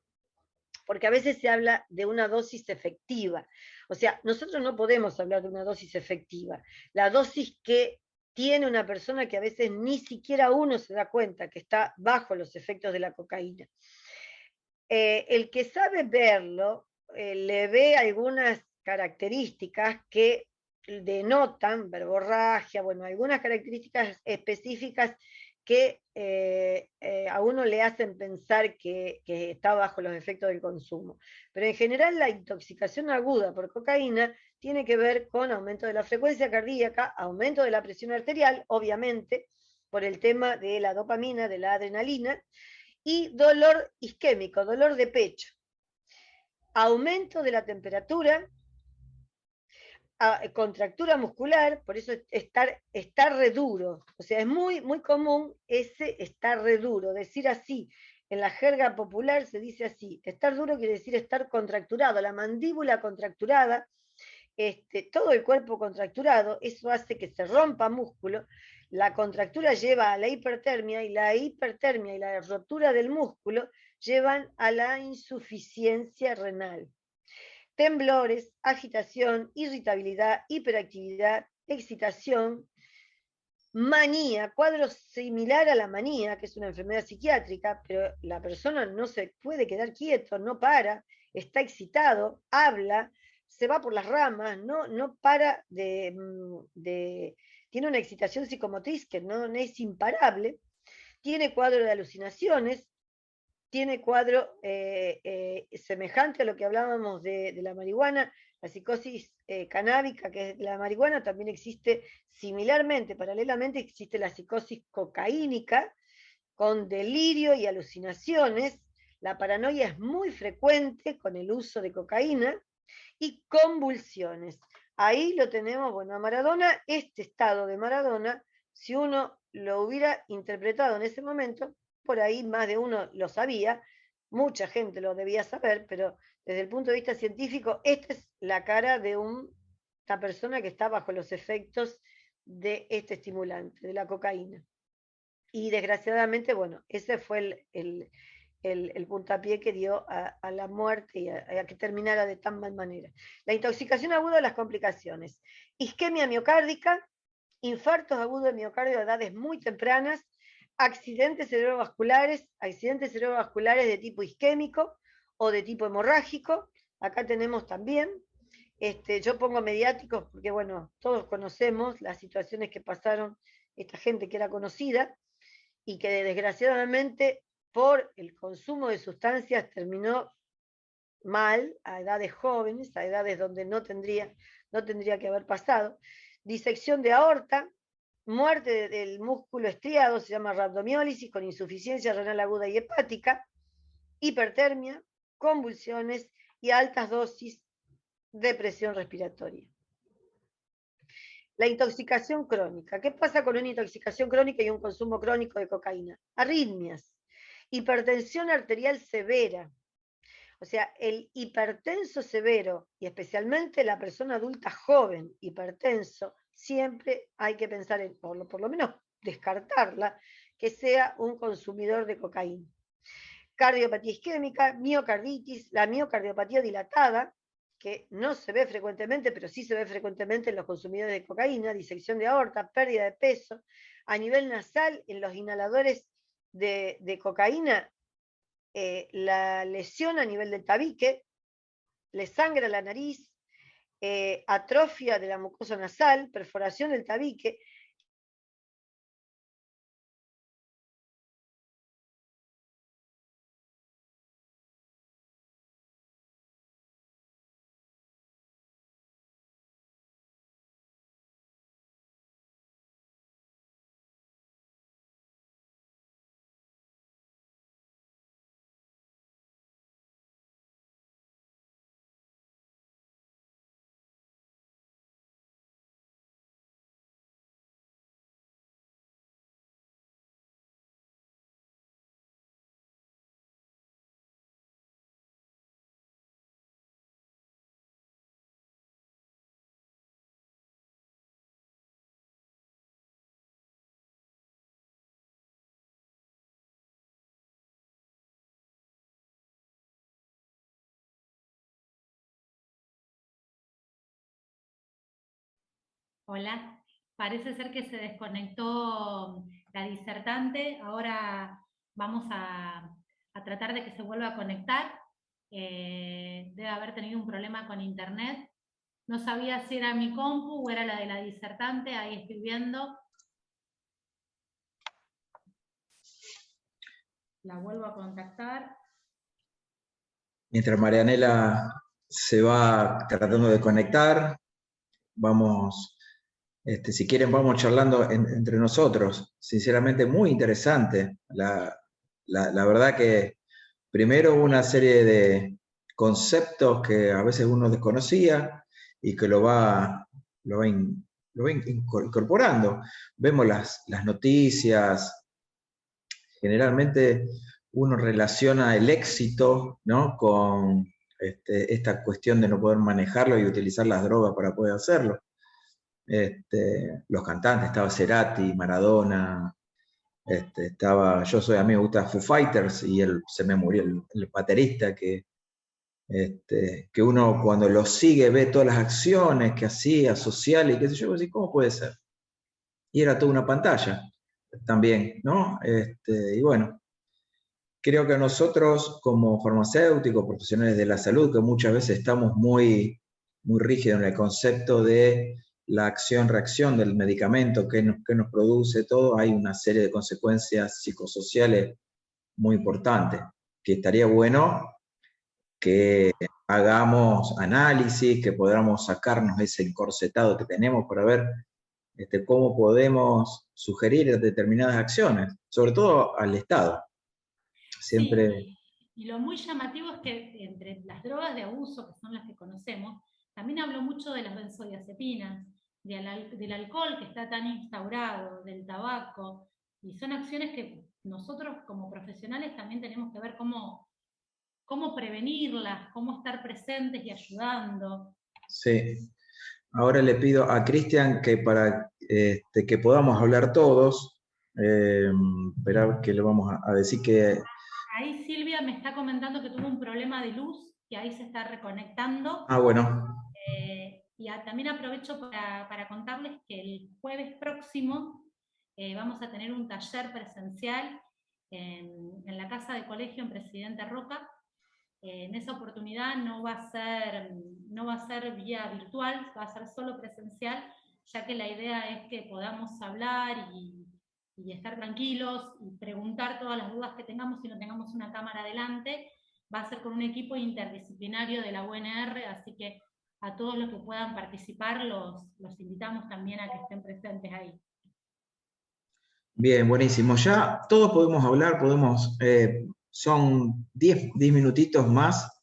porque a veces se habla de una dosis efectiva. O sea, nosotros no podemos hablar de una dosis efectiva. La dosis que tiene una persona que a veces ni siquiera uno se da cuenta que está bajo los efectos de la cocaína. El que sabe verlo, le ve algunas características que denotan verborragia, bueno, algunas características específicas que a uno le hacen pensar que está bajo los efectos del consumo. Pero en general la intoxicación aguda por cocaína tiene que ver con aumento de la frecuencia cardíaca, aumento de la presión arterial, obviamente, por el tema de la dopamina, de la adrenalina, y dolor isquémico, dolor de pecho, aumento de la temperatura, contractura muscular, por eso estar re duro. O sea, es muy común ese estar re duro, decir así. En la jerga popular se dice así, estar duro quiere decir estar contracturado, la mandíbula contracturada, todo el cuerpo contracturado, eso hace que se rompa músculo, la contractura lleva a la hipertermia y la rotura del músculo llevan a la insuficiencia renal. Temblores, agitación, irritabilidad, hiperactividad, excitación, manía, cuadro similar a la manía, que es una enfermedad psiquiátrica, pero la persona no se puede quedar quieto, no para, está excitado, habla, se va por las ramas, no para tiene una excitación psicomotriz que no es imparable, tiene cuadro de alucinaciones, tiene cuadro semejante a lo que hablábamos de la marihuana, la psicosis canábica, que es la marihuana, también existe similarmente, paralelamente existe la psicosis cocaínica, con delirio y alucinaciones. La paranoia es muy frecuente con el uso de cocaína y convulsiones. Ahí lo tenemos, bueno, a Maradona, este estado de Maradona, si uno lo hubiera interpretado en ese momento, por ahí más de uno lo sabía, mucha gente lo debía saber, pero desde el punto de vista científico, esta es la cara de una persona que está bajo los efectos de este estimulante, de la cocaína. Y desgraciadamente, bueno, ese fue el puntapié que dio a la muerte y a que terminara de tan mal manera. La intoxicación aguda de las complicaciones. Isquemia miocárdica, infartos agudos de miocardio a edades muy tempranas, accidentes cerebrovasculares de tipo isquémico o de tipo hemorrágico. Acá tenemos también, yo pongo mediáticos porque, bueno, todos conocemos las situaciones que pasaron esta gente que era conocida y que desgraciadamente por el consumo de sustancias terminó mal a edades jóvenes, a edades donde no tendría que haber pasado. Disección de aorta, muerte del músculo estriado, se llama rhabdomiólisis, con insuficiencia renal aguda y hepática, hipertermia, convulsiones y altas dosis de presión respiratoria. La intoxicación crónica. ¿Qué pasa con una intoxicación crónica y un consumo crónico de cocaína? Arritmias, hipertensión arterial severa. O sea, el hipertenso severo, y especialmente la persona adulta joven hipertenso siempre hay que pensar en, por lo menos descartarla, que sea un consumidor de cocaína. Cardiopatía isquémica, miocarditis, la miocardiopatía dilatada, que no se ve frecuentemente, pero sí se ve frecuentemente en los consumidores de cocaína, disección de aorta, pérdida de peso. A nivel nasal, en los inhaladores de cocaína, la lesión a nivel del tabique, le sangra la nariz, atrofia de la mucosa nasal, perforación del tabique. Hola, parece ser que se desconectó la disertante. Ahora vamos a tratar de que se vuelva a conectar. Debe haber tenido un problema con internet. No sabía si era mi compu o era la de la disertante. Ahí estoy viendo. La vuelvo a contactar. Mientras Marianela se va tratando de conectar, vamos, si quieren vamos charlando entre nosotros. Sinceramente muy interesante. La verdad que primero una serie de conceptos que a veces uno desconocía y que lo va incorporando. Vemos las noticias, generalmente uno relaciona el éxito, ¿no?, con esta cuestión de no poder manejarlo y utilizar las drogas para poder hacerlo. Los cantantes, estaba Cerati, Maradona, yo soy amigo, me gusta Foo Fighters y se me murió el baterista que uno cuando lo sigue ve todas las acciones que hacía, sociales y qué sé yo, y ¿cómo puede ser? Y era toda una pantalla también, ¿no? Y bueno, creo que nosotros como farmacéuticos, profesionales de la salud, que muchas veces estamos muy rígidos en el concepto de la acción-reacción del medicamento que nos produce todo, hay una serie de consecuencias psicosociales muy importantes, que estaría bueno que hagamos análisis, que podamos sacarnos ese encorsetado que tenemos para ver cómo podemos sugerir determinadas acciones, sobre todo al Estado. Siempre... Sí, y lo muy llamativo es que entre las drogas de abuso, que son las que conocemos, también hablo mucho de las benzodiazepinas, del alcohol que está tan instaurado, del tabaco, y son acciones que nosotros como profesionales también tenemos que ver cómo prevenirlas, cómo estar presentes y ayudando. Sí. Ahora le pido a Cristian que para que podamos hablar todos, esperar que le vamos a decir que... Ahí Silvia me está comentando que tuvo un problema de luz, que ahí se está reconectando. Ah, bueno. Y también aprovecho para contarles que el jueves próximo vamos a tener un taller presencial en la Casa de Colegio en Presidente Roca. En esa oportunidad no va a ser vía virtual, va a ser solo presencial, ya que la idea es que podamos hablar y estar tranquilos y preguntar todas las dudas que tengamos y no tengamos una cámara delante. Va a ser con un equipo interdisciplinario de la UNR, así que a todos los que puedan participar los invitamos también a que estén presentes ahí. Bien, buenísimo. Ya todos podemos hablar, son 10 minutitos más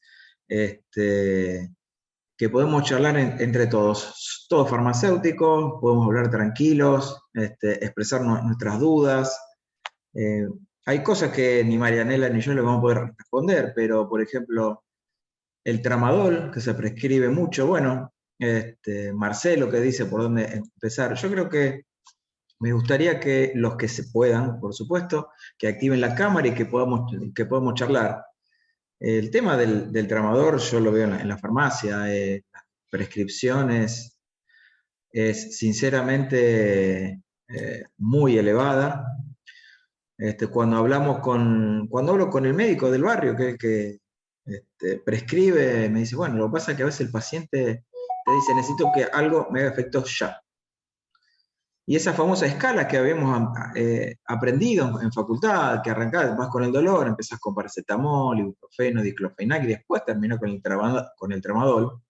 que podemos charlar entre todos. Todos farmacéuticos, podemos hablar tranquilos, expresar nuestras dudas. Hay cosas que ni Marianela ni yo le vamos a poder responder, pero por ejemplo, el tramadol, que se prescribe mucho, bueno, Marcelo, que dice por dónde empezar. Yo creo que me gustaría que los que se puedan, por supuesto, que activen la cámara y que podamos charlar. El tema del tramador, yo lo veo en la farmacia, prescripciones es sinceramente muy elevada. Cuando hablo con el médico del barrio, que es el que prescribe, me dice, bueno, lo que pasa es que a veces el paciente te dice, necesito que algo me haga efecto ya. Y esa famosa escala que habíamos aprendido en facultad, que arrancás, vas con el dolor, empezás con paracetamol, ibuprofeno, diclofenac, y después terminó con el tramadol.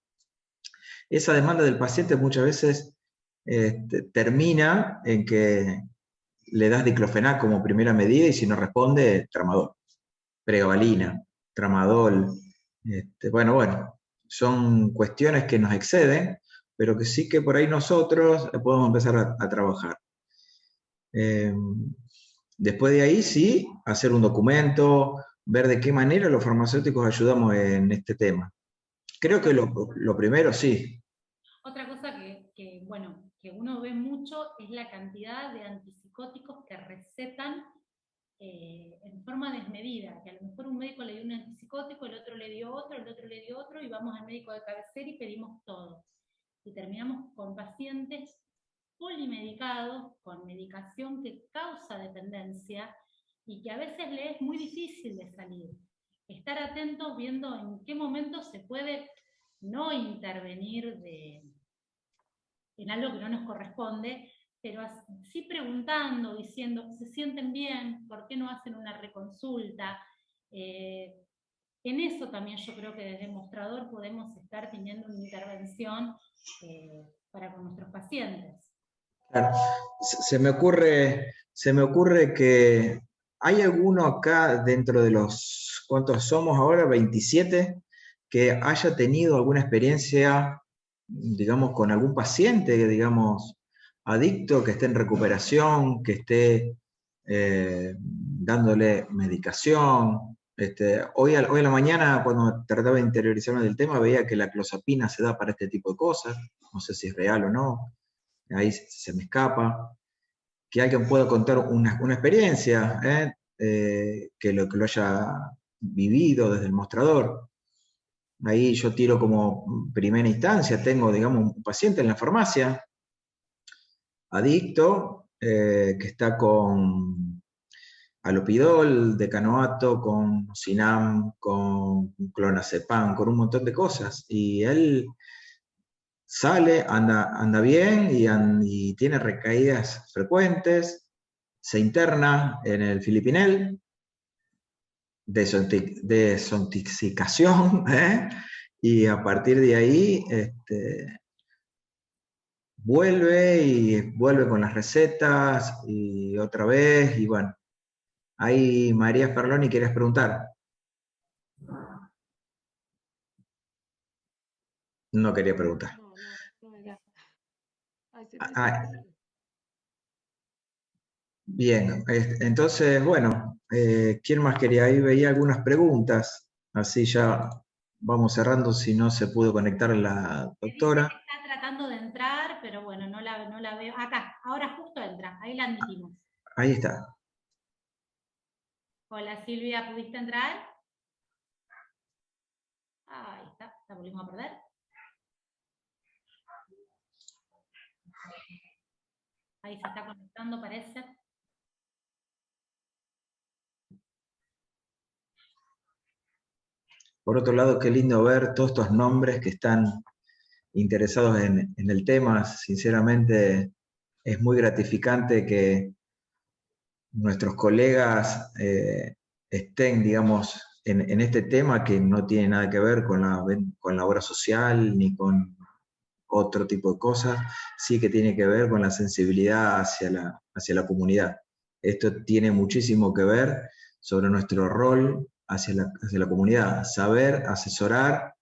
Esa demanda del paciente muchas veces termina en que le das diclofenac como primera medida y si no responde, tramadol, pregabalina, tramadol. Bueno, son cuestiones que nos exceden, pero que sí que por ahí nosotros podemos empezar a trabajar. Después de ahí sí, hacer un documento, ver de qué manera los farmacéuticos ayudamos en este tema. Creo que lo primero sí. Otra cosa bueno, que uno ve mucho es la cantidad de antipsicóticos que recetan en forma desmedida, que a lo mejor un médico le dio un antipsicótico, el otro le dio otro, el otro le dio otro, y vamos al médico de cabecera y pedimos todo. Y terminamos con pacientes polimedicados, con medicación que causa dependencia, y que a veces le es muy difícil de salir. Estar atentos viendo en qué momento se puede no intervenir en algo que no nos corresponde, pero sí preguntando, diciendo, ¿se sienten bien? ¿Por qué no hacen una reconsulta? En eso también yo creo que desde Mostrador podemos estar teniendo una intervención para con nuestros pacientes. Claro. Se me ocurre que hay alguno acá dentro de los, ¿cuántos somos ahora? 27, que haya tenido alguna experiencia, digamos, con algún paciente, digamos, adicto, que esté en recuperación, que esté dándole medicación. Hoy a la mañana, cuando trataba de interiorizarme del tema, veía que la clozapina se da para este tipo de cosas. No sé si es real o no. Ahí se me escapa. Que alguien pueda contar una experiencia, que lo haya vivido desde el mostrador. Ahí yo tiro como primera instancia, tengo, digamos, un paciente en la farmacia, adicto, que está con alopidol, decanoato, con Sinam, con clonazepam, con un montón de cosas. Y él sale, anda bien y tiene recaídas frecuentes, se interna en el Filipinel, desintoxicación, y a partir de ahí vuelve con las recetas y otra vez, y bueno, ahí María Ferloni, ¿quieres preguntar? No quería preguntar. Bien, entonces, bueno, ¿quién más quería? Ahí veía algunas preguntas, así ya vamos cerrando si no se pudo conectar la doctora. Está tratando de entrar, pero bueno, no la veo. Acá, ahora justo entra, ahí la admitimos. Ahí está. Hola Silvia, ¿pudiste entrar? Ahí está, la volvimos a perder. Ahí se está conectando, parece. Por otro lado, qué lindo ver todos estos nombres que están interesados en el tema. Sinceramente, es muy gratificante que nuestros colegas estén, digamos, en este tema que no tiene nada que ver con la obra social ni con otro tipo de cosas, sí que tiene que ver con la sensibilidad hacia la comunidad. Esto tiene muchísimo que ver sobre nuestro rol hacia la comunidad, saber asesorar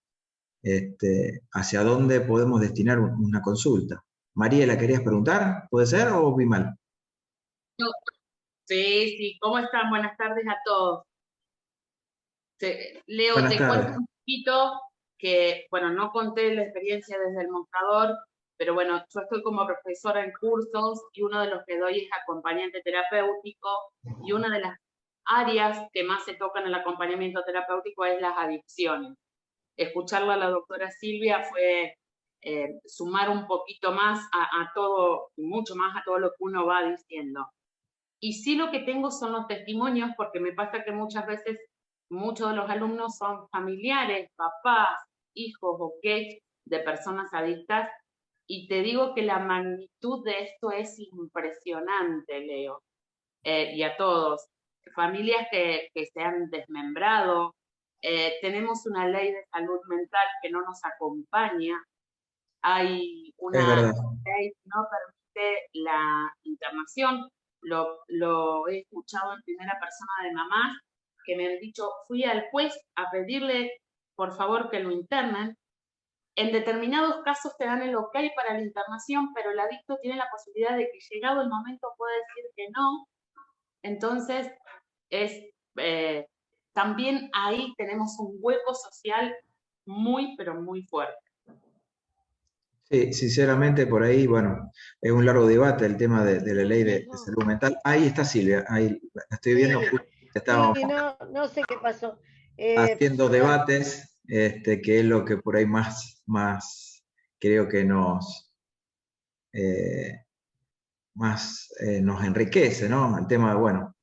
hacia dónde podemos destinar una consulta. María, ¿la querías preguntar? ¿Puede ser o vi mal? No. Sí, ¿cómo están? Buenas tardes a todos. Leo, te cuento un poquito que, bueno, no conté la experiencia desde el mostrador, pero bueno, yo estoy como profesora en cursos y uno de los que doy es acompañante terapéutico, y una de las áreas que más se tocan en el acompañamiento terapéutico es las adicciones. Escucharla a la doctora Silvia fue sumar un poquito más a todo, mucho más a todo lo que uno va diciendo. Y sí, lo que tengo son los testimonios, porque me pasa que muchas veces muchos de los alumnos son familiares, papás, hijos o qué, de personas adictas, y te digo que la magnitud de esto es impresionante, Leo, y a todos. Familias que se han desmembrado, tenemos una ley de salud mental que no nos acompaña, hay Es una verdad. ley que no permite la internación. Lo he escuchado en primera persona de mamás que me han dicho, fui al juez a pedirle por favor que lo internen. En determinados casos te dan el ok para la internación, pero el adicto tiene la posibilidad de que llegado el momento puede decir que no. Entonces, también ahí tenemos un hueco social muy, pero muy fuerte. Sí, sinceramente por ahí, bueno, es un largo debate el tema de la ley de salud mental. Ahí está Silvia, ahí la estoy viendo, Sí, justo estábamos no sé qué pasó. haciendo debates, que es lo que por ahí más creo que nos enriquece, ¿no? El tema de, bueno,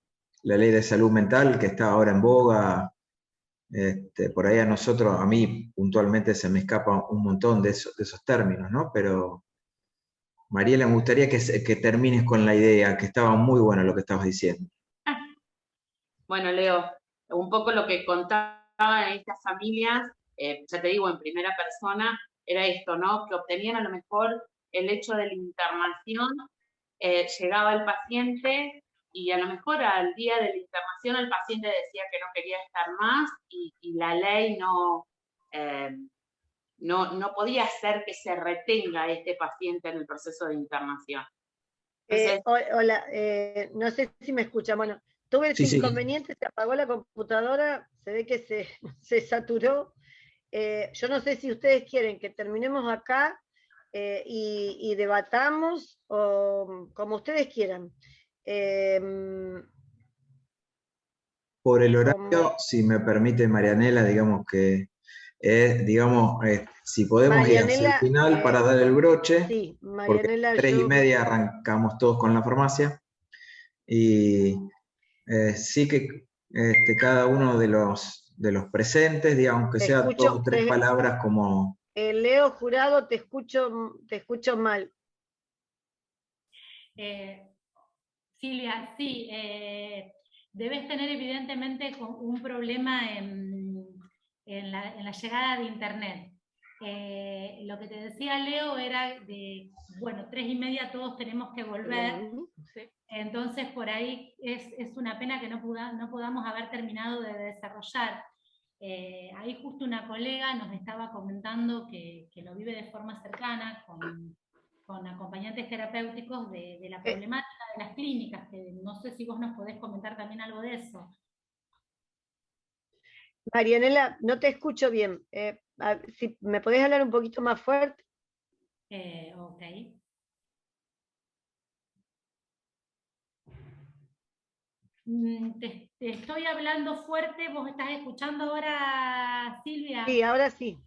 la ley de salud mental que está ahora en boga, por ahí a mí puntualmente se me escapa un montón de esos términos, ¿no? Pero Mariela, me gustaría que termines con la idea, que estaba muy bueno lo que estabas diciendo. Bueno, Leo, un poco lo que contaba en estas familias, ya te digo, en primera persona, era esto, ¿no? Que obtenían a lo mejor el hecho de la internación, llegaba el paciente y a lo mejor al día de la internación el paciente decía que no quería estar más y la ley no podía hacer que se retenga este paciente en el proceso de internación. Entonces, Hola, no sé si me escuchan. Bueno, tuve ese Sí. inconveniente, se apagó la computadora, se ve que se saturó. Yo no sé si ustedes quieren que terminemos acá y debatamos o como ustedes quieran. Por el horario, Como si me permite Marianela, digamos que si podemos ir hacia el Marianela, final para dar el broche, sí, porque Marianela, 3:30 arrancamos todos con la farmacia, y sí que cada uno de los presentes, digamos que te sea dos escucho, o tres palabras como... Leo Jurado, te escucho mal. Silvia, sí, debes tener evidentemente un problema en la llegada de Internet. Lo que te decía Leo era de, bueno, 3:30 todos tenemos que volver, entonces por ahí es una pena que no podamos haber terminado de desarrollar. Ahí justo una colega nos estaba comentando que lo vive de forma cercana con acompañantes terapéuticos de la problemática de las clínicas, que no sé si vos nos podés comentar también algo de eso. Marianela, no te escucho bien. Si me podés hablar un poquito más fuerte. Ok. Te estoy hablando fuerte, ¿vos estás escuchando ahora, Silvia? Sí, ahora sí.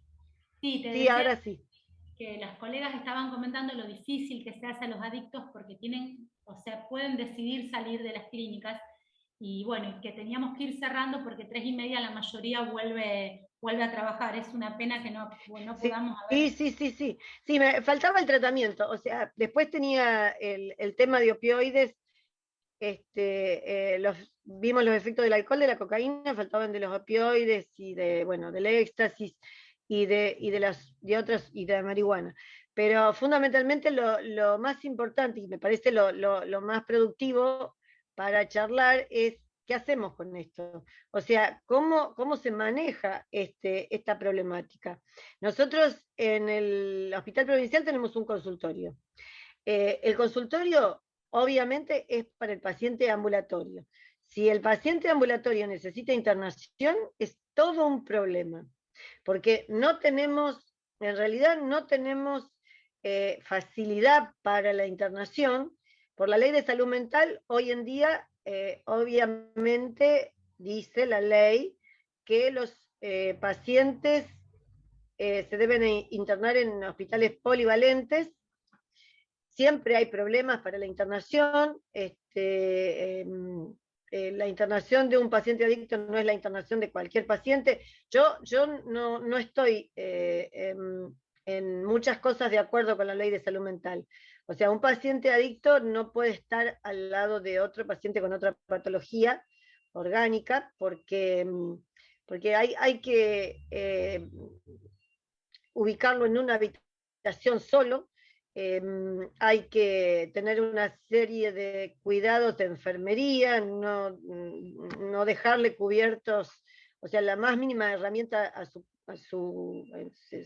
Sí, te Sí, decía ahora sí. que las colegas estaban comentando lo difícil que se hace a los adictos porque tienen, o sea, pueden decidir salir de las clínicas y bueno, que teníamos que ir cerrando porque 3:30 la mayoría vuelve a trabajar. Es una pena que no podamos haber... Sí. Sí, me faltaba el tratamiento. O sea, después tenía el tema de opioides. Vimos los efectos del alcohol, de la cocaína, faltaban de los opioides y del éxtasis y de otros y de la marihuana. Pero fundamentalmente lo más importante y me parece lo más productivo para charlar es qué hacemos con esto. O sea, cómo se maneja esta problemática. Nosotros en el Hospital Provincial tenemos un consultorio. El consultorio obviamente es para el paciente ambulatorio. Si el paciente ambulatorio necesita internación, es todo un problema. porque no tenemos, en realidad no tenemos facilidad para la internación. Por la ley de salud mental, hoy en día, obviamente, dice la ley que los pacientes se deben internar en hospitales polivalentes. Siempre hay problemas para la internación. La internación de un paciente adicto no es la internación de cualquier paciente. Yo no estoy en muchas cosas de acuerdo con la ley de salud mental. O sea, un paciente adicto no puede estar al lado de otro paciente con otra patología orgánica, porque hay que ubicarlo en una habitación solo. Hay que tener una serie de cuidados de enfermería, no dejarle cubiertos, o sea, la más mínima herramienta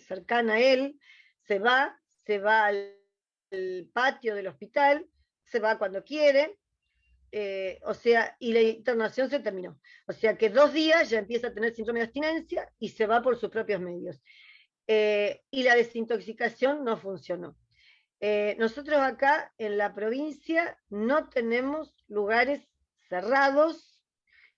cercana a él. Se va al patio del hospital, se va cuando quiere, o sea, y la internación se terminó. O sea que 2 días ya empieza a tener síndrome de abstinencia y se va por sus propios medios. Y la desintoxicación no funcionó. Nosotros acá en la provincia no tenemos lugares cerrados,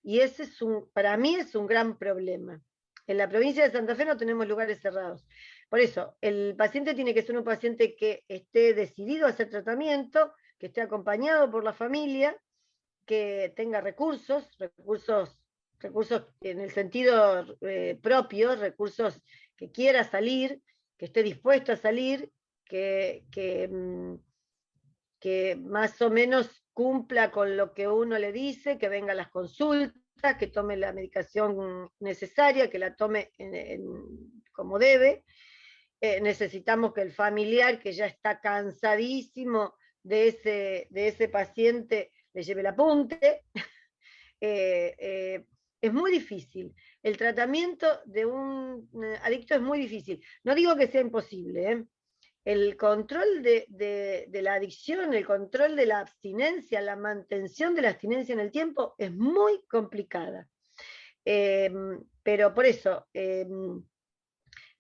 y ese para mí es un gran problema. En la provincia de Santa Fe no tenemos lugares cerrados. Por eso, el paciente tiene que ser un paciente que esté decidido a hacer tratamiento, que esté acompañado por la familia, que tenga recursos en el sentido propio, recursos que quiera salir, que esté dispuesto a salir, que más o menos cumpla con lo que uno le dice, que venga a las consultas, que tome la medicación necesaria, que la tome como debe. Necesitamos que el familiar, que ya está cansadísimo de ese paciente, le lleve el apunte. Es muy difícil. El tratamiento de un adicto es muy difícil. No digo que sea imposible, ¿eh? El control de la adicción, el control de la abstinencia, la mantención de la abstinencia en el tiempo es muy complicada. Pero por eso,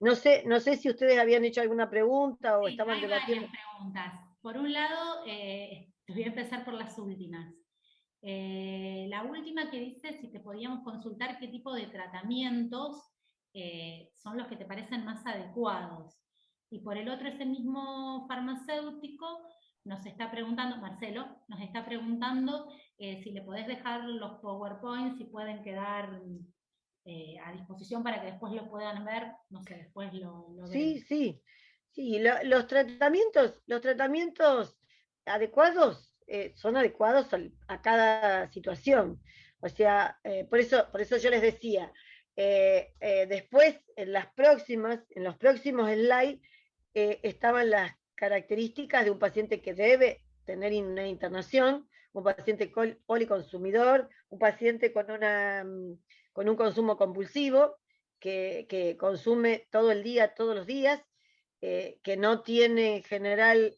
no sé si ustedes habían hecho alguna pregunta o sí, estaban debatiendo. Hay varias preguntas. Por un lado, voy a empezar por las últimas. La última que dice si te podíamos consultar qué tipo de tratamientos son los que te parecen más adecuados. Y por el otro, ese mismo farmacéutico nos está preguntando, Marcelo, nos está preguntando si le podés dejar los PowerPoints, si pueden quedar a disposición para que después lo puedan ver, no sé, después lo ven. Sí. Los tratamientos adecuados son adecuados a cada situación. O sea, por eso yo les decía, después en los próximos slides estaban las características de un paciente que debe tener una internación, un paciente policonsumidor, un paciente con un consumo compulsivo, que consume todo el día, todos los días, que no tiene en general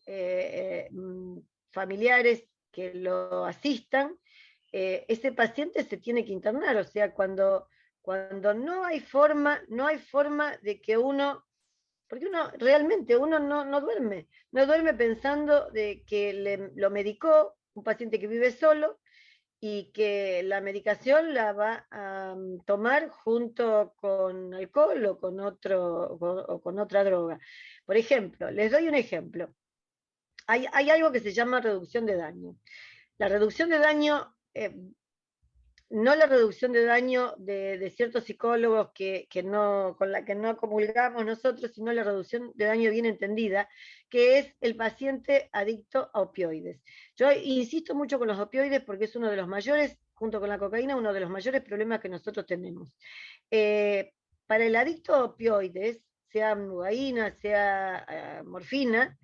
familiares que lo asistan. Ese paciente se tiene que internar. O sea, cuando no hay forma de que uno, porque realmente uno no duerme pensando de que lo medicó un paciente que vive solo, y que la medicación la va a tomar junto con alcohol o con otra droga. Por ejemplo, les doy un ejemplo. Hay algo que se llama reducción de daño. La reducción de daño, no la reducción de daño de ciertos psicólogos con la que no comulgamos nosotros, sino la reducción de daño bien entendida, que es el paciente adicto a opioides. Yo insisto mucho con los opioides porque es uno de los mayores, junto con la cocaína, uno de los mayores problemas que nosotros tenemos. Para el adicto a opioides, sea nugaína, sea morfina,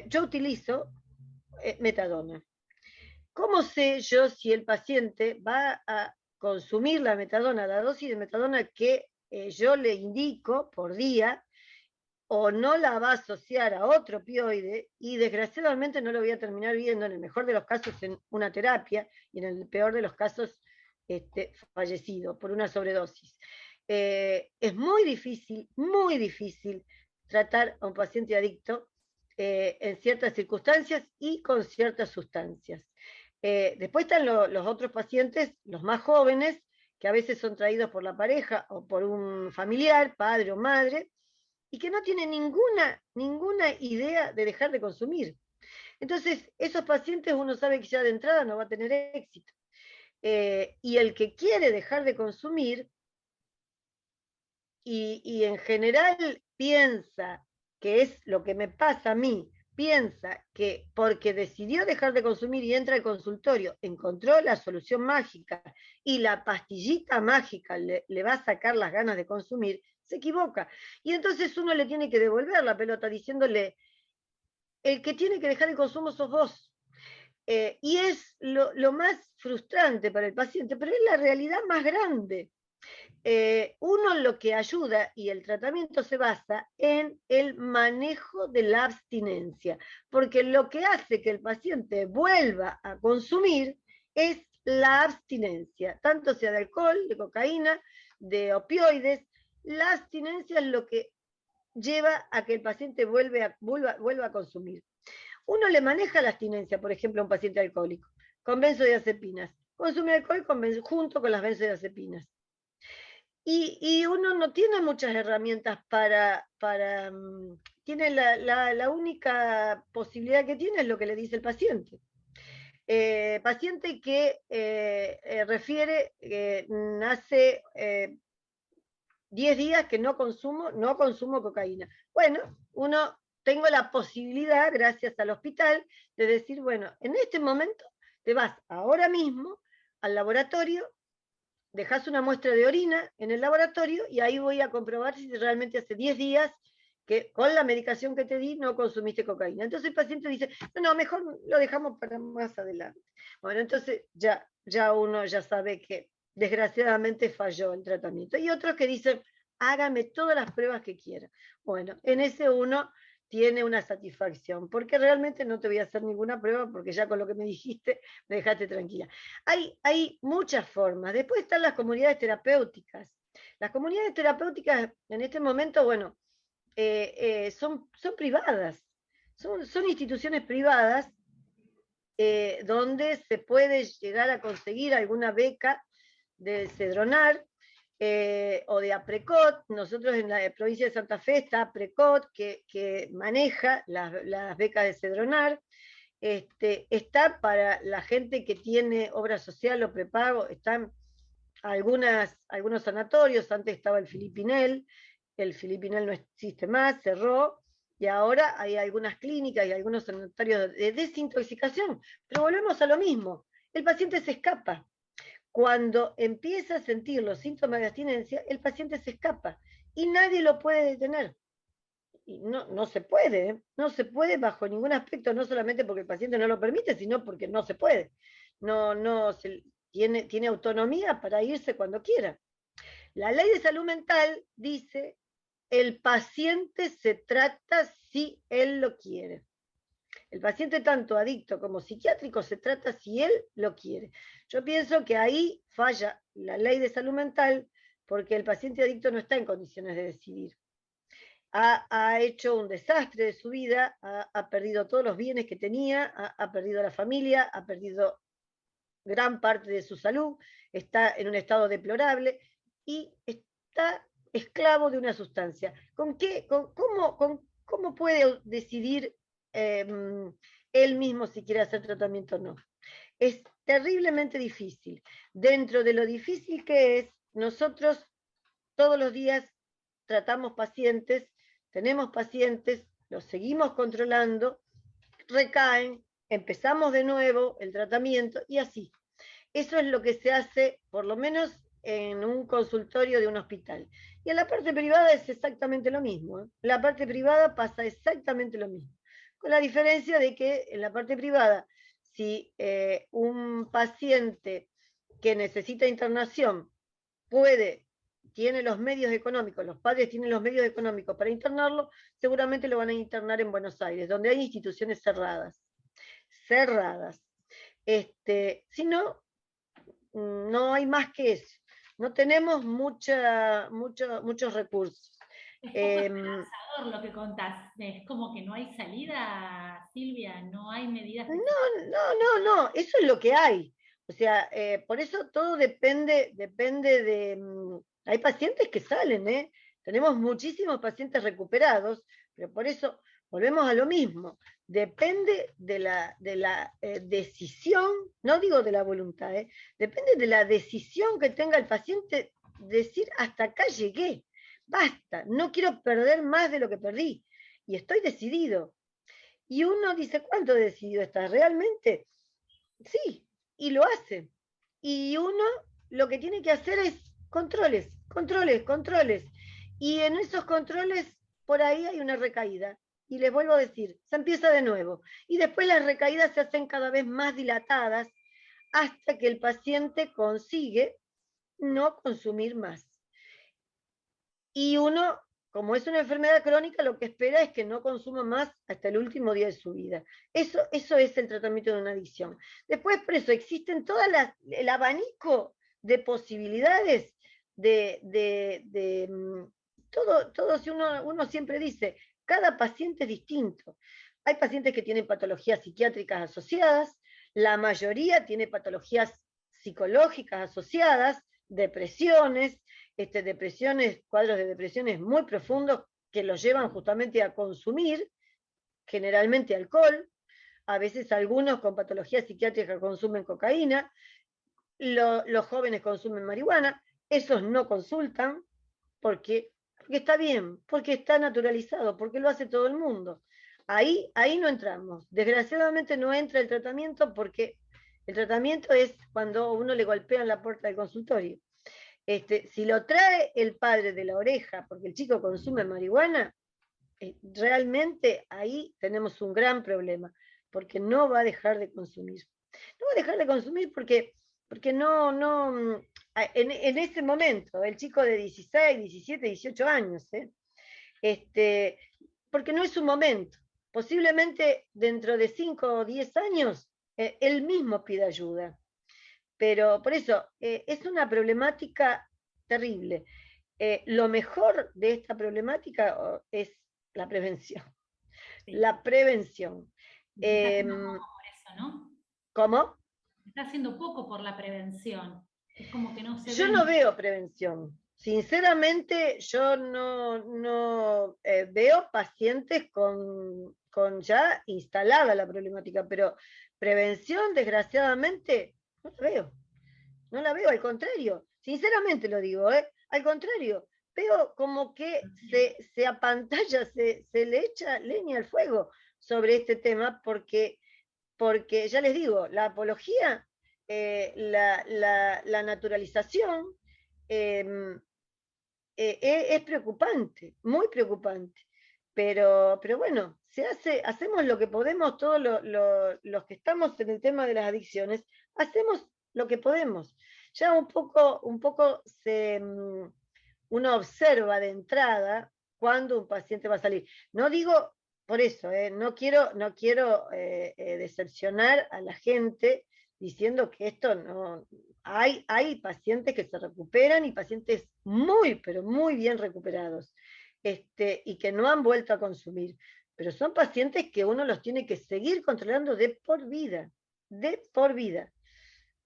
yo utilizo metadona. ¿Cómo sé yo si el paciente va a consumir la metadona, la dosis de metadona que yo le indico por día, o no la va a asociar a otro opioide, y desgraciadamente no lo voy a terminar viendo, en el mejor de los casos, en una terapia, y en el peor de los casos fallecido por una sobredosis? es muy difícil tratar a un paciente adicto en ciertas circunstancias y con ciertas sustancias. Después están los otros pacientes, los más jóvenes, que a veces son traídos por la pareja o por un familiar, padre o madre, y que no tienen ninguna idea de dejar de consumir. Entonces, esos pacientes uno sabe que ya de entrada no va a tener éxito. Y el que quiere dejar de consumir y en general piensa que es lo que me pasa a mí, piensa que porque decidió dejar de consumir y entra al consultorio, encontró la solución mágica y la pastillita mágica le va a sacar las ganas de consumir, se equivoca. Y entonces uno le tiene que devolver la pelota diciéndole, el que tiene que dejar el consumo sos vos. Y es lo más frustrante para el paciente, pero es la realidad más grande. Uno lo que ayuda y el tratamiento se basa en el manejo de la abstinencia, porque lo que hace que el paciente vuelva a consumir es la abstinencia, tanto sea de alcohol, de cocaína, de opioides. La abstinencia es lo que lleva a que el paciente vuelva a consumir. Uno le maneja la abstinencia, por ejemplo, a un paciente alcohólico, con benzodiazepinas. Consume alcohol junto con las benzodiazepinas. Y uno no tiene muchas herramientas tiene la única posibilidad que tiene es lo que le dice el paciente. Paciente que refiere que hace 10 días que no consumo cocaína. Bueno, tengo la posibilidad, gracias al hospital, de decir, bueno, en este momento te vas ahora mismo al laboratorio, dejas una muestra de orina en el laboratorio y ahí voy a comprobar si realmente hace 10 días que con la medicación que te di no consumiste cocaína. Entonces el paciente dice, no, mejor lo dejamos para más adelante. Bueno, entonces ya uno ya sabe que desgraciadamente falló el tratamiento. Y otros que dicen, hágame todas las pruebas que quiera. Bueno, en ese uno tiene una satisfacción, porque realmente no te voy a hacer ninguna prueba, porque ya con lo que me dijiste, me dejaste tranquila. Hay muchas formas. Después están las comunidades terapéuticas. Las comunidades terapéuticas en este momento, bueno, son privadas, son instituciones privadas donde se puede llegar a conseguir alguna beca de Cedronar o de APRECOT. Nosotros en la provincia de Santa Fe está APRECOT que maneja las becas de Cedronar. Está para la gente que tiene obra social o prepago, están algunos sanatorios. Antes estaba el Filipinel no existe más, cerró, y ahora hay algunas clínicas y algunos sanatorios de desintoxicación, pero volvemos a lo mismo, el paciente se escapa. Cuando empieza a sentir los síntomas de abstinencia, el paciente se escapa y nadie lo puede detener. Y no se puede bajo ningún aspecto, no solamente porque el paciente no lo permite, sino porque no se puede. Tiene autonomía para irse cuando quiera. La ley de salud mental dice, el paciente se trata si él lo quiere. El paciente tanto adicto como psiquiátrico se trata si él lo quiere. Yo pienso que ahí falla la ley de salud mental porque el paciente adicto no está en condiciones de decidir. Ha hecho un desastre de su vida, ha perdido todos los bienes que tenía, ha perdido la familia, ha perdido gran parte de su salud, está en un estado deplorable y está esclavo de una sustancia. ¿Cómo puede decidir él mismo si quiere hacer tratamiento o no? Es terriblemente difícil. Dentro de lo difícil que es, nosotros todos los días tratamos pacientes, tenemos pacientes, los seguimos controlando, recaen, empezamos de nuevo el tratamiento y así. Eso es lo que se hace, por lo menos en un consultorio de un hospital. Y en la parte privada es exactamente lo mismo. En la parte privada pasa exactamente lo mismo. Con la diferencia de que en la parte privada, si un paciente que necesita internación tiene los medios económicos, los padres tienen los medios económicos para internarlo, seguramente lo van a internar en Buenos Aires, donde hay instituciones cerradas. Si no, no hay más que eso. no tenemos muchos recursos. Es poco esperanzador lo que contás. Es como que no hay salida, Silvia, no hay medidas. No, eso es lo que hay. O sea, por eso todo depende de... hay pacientes que salen, tenemos muchísimos pacientes recuperados, pero por eso volvemos a lo mismo. Depende de la decisión, no digo de la voluntad, depende de la decisión que tenga el paciente, decir hasta acá llegué, basta, no quiero perder más de lo que perdí, y estoy decidido. Y uno dice, ¿cuánto decidido estás? ¿Realmente? Sí, y lo hace. Y uno lo que tiene que hacer es controles. Y en esos controles, por ahí hay una recaída. Y les vuelvo a decir, se empieza de nuevo. Y después las recaídas se hacen cada vez más dilatadas hasta que el paciente consigue no consumir más. Y uno, como es una enfermedad crónica, lo que espera es que no consuma más hasta el último día de su vida. Eso es el tratamiento de una adicción. Después, por eso, existen el abanico de posibilidades todo si uno siempre dice, cada paciente es distinto. Hay pacientes que tienen patologías psiquiátricas asociadas, la mayoría tiene patologías psicológicas asociadas, depresiones, cuadros de depresiones muy profundos que los llevan justamente a consumir, generalmente alcohol, a veces algunos con patologías psiquiátricas consumen cocaína, los jóvenes consumen marihuana, esos no consultan porque está bien, porque está naturalizado, porque lo hace todo el mundo. Ahí no entramos. Desgraciadamente no entra el tratamiento porque el tratamiento es cuando uno le golpean la puerta del consultorio. Si lo trae el padre de la oreja porque el chico consume marihuana, realmente ahí tenemos un gran problema, porque no va a dejar de consumir. No va a dejar de consumir porque en ese momento, el chico de 16, 17, 18 años, porque no es su momento. Posiblemente dentro de 5 o 10 años, él mismo pide ayuda. Pero por eso, es una problemática terrible. Lo mejor de esta problemática es la prevención. Sí. La prevención. Por eso, ¿no? ¿Cómo? Está haciendo poco por la prevención. Es como que no se Yo no veo prevención. Sinceramente, yo no veo pacientes con ya instalada la problemática, pero prevención, desgraciadamente, no la veo, al contrario, sinceramente lo digo, al contrario, veo como que se apantalla, se le echa leña al fuego sobre este tema, porque ya les digo, la apología, la naturalización, es preocupante, muy preocupante. Pero bueno, hacemos lo que podemos, todos los que estamos en el tema de las adicciones, hacemos lo que podemos. Ya un poco uno observa de entrada cuando un paciente va a salir. No digo, por eso, no quiero decepcionar a la gente diciendo que esto no... Hay pacientes que se recuperan y pacientes muy, pero muy bien recuperados, y que no han vuelto a consumir. Pero son pacientes que uno los tiene que seguir controlando de por vida.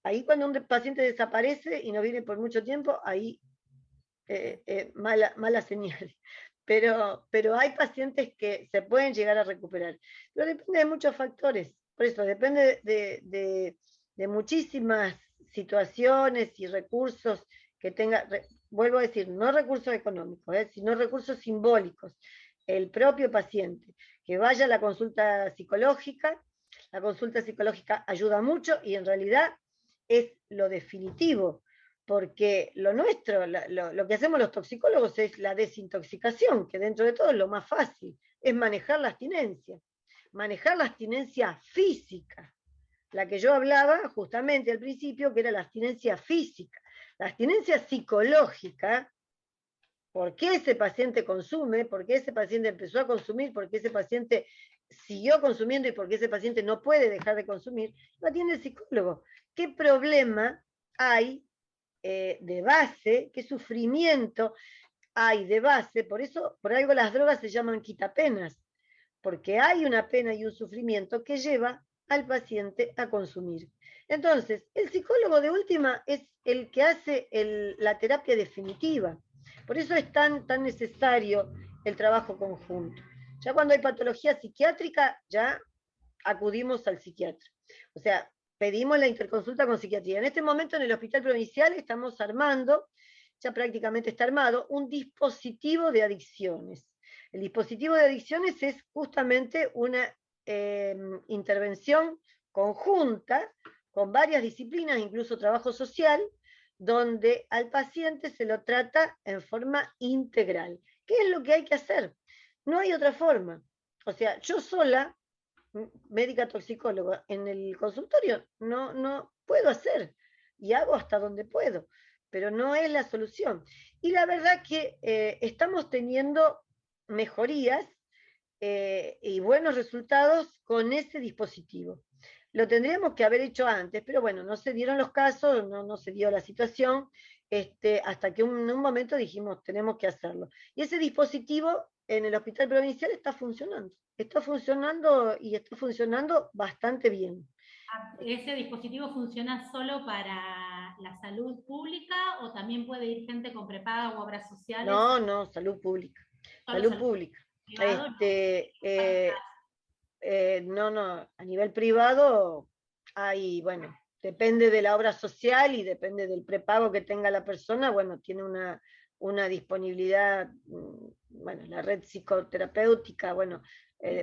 Ahí cuando un paciente desaparece y no viene por mucho tiempo, ahí mala señal. Pero hay pacientes que se pueden llegar a recuperar. Pero depende de muchos factores. Por eso depende de muchísimas situaciones y recursos que tenga, vuelvo a decir, no recursos económicos, sino recursos simbólicos. El propio paciente, que vaya a la consulta psicológica ayuda mucho y en realidad es lo definitivo, porque lo nuestro, lo que hacemos los toxicólogos es la desintoxicación, que dentro de todo es lo más fácil, es manejar la abstinencia física, la que yo hablaba justamente al principio, que era la abstinencia física. La abstinencia psicológica, ¿por qué ese paciente consume? ¿Por qué ese paciente empezó a consumir? ¿Por qué ese paciente siguió consumiendo? ¿Y por qué ese paciente no puede dejar de consumir? Lo atiende el psicólogo. ¿Qué problema hay de base, qué sufrimiento hay de base, por eso, por algo las drogas se llaman quitapenas, porque hay una pena y un sufrimiento que lleva al paciente a consumir. Entonces, el psicólogo de última es el que hace la terapia definitiva. Por eso es tan necesario el trabajo conjunto. Ya cuando hay patología psiquiátrica, ya acudimos al psiquiatra. O sea, pedimos la interconsulta con psiquiatría. En este momento en el Hospital Provincial estamos armando, ya prácticamente está armado, un dispositivo de adicciones. El dispositivo de adicciones es justamente una intervención conjunta con varias disciplinas, incluso trabajo social, donde al paciente se lo trata en forma integral. ¿Qué es lo que hay que hacer? No hay otra forma. O sea, yo sola, médica toxicóloga, en el consultorio no puedo hacer, y hago hasta donde puedo, pero no es la solución. Y la verdad que estamos teniendo mejorías y buenos resultados con ese dispositivo. Lo tendríamos que haber hecho antes, pero bueno, no se dieron los casos, no se dio la situación, hasta que en un momento dijimos, tenemos que hacerlo. Y ese dispositivo en el Hospital Provincial está funcionando y está funcionando bastante bien. ¿Ese dispositivo funciona solo para la salud pública o también puede ir gente con prepaga o obras sociales? No, salud pública. Salud pública. Privado, no, a nivel privado hay, bueno, depende de la obra social y depende del prepago que tenga la persona, bueno, tiene una disponibilidad, bueno, la red psicoterapéutica, bueno,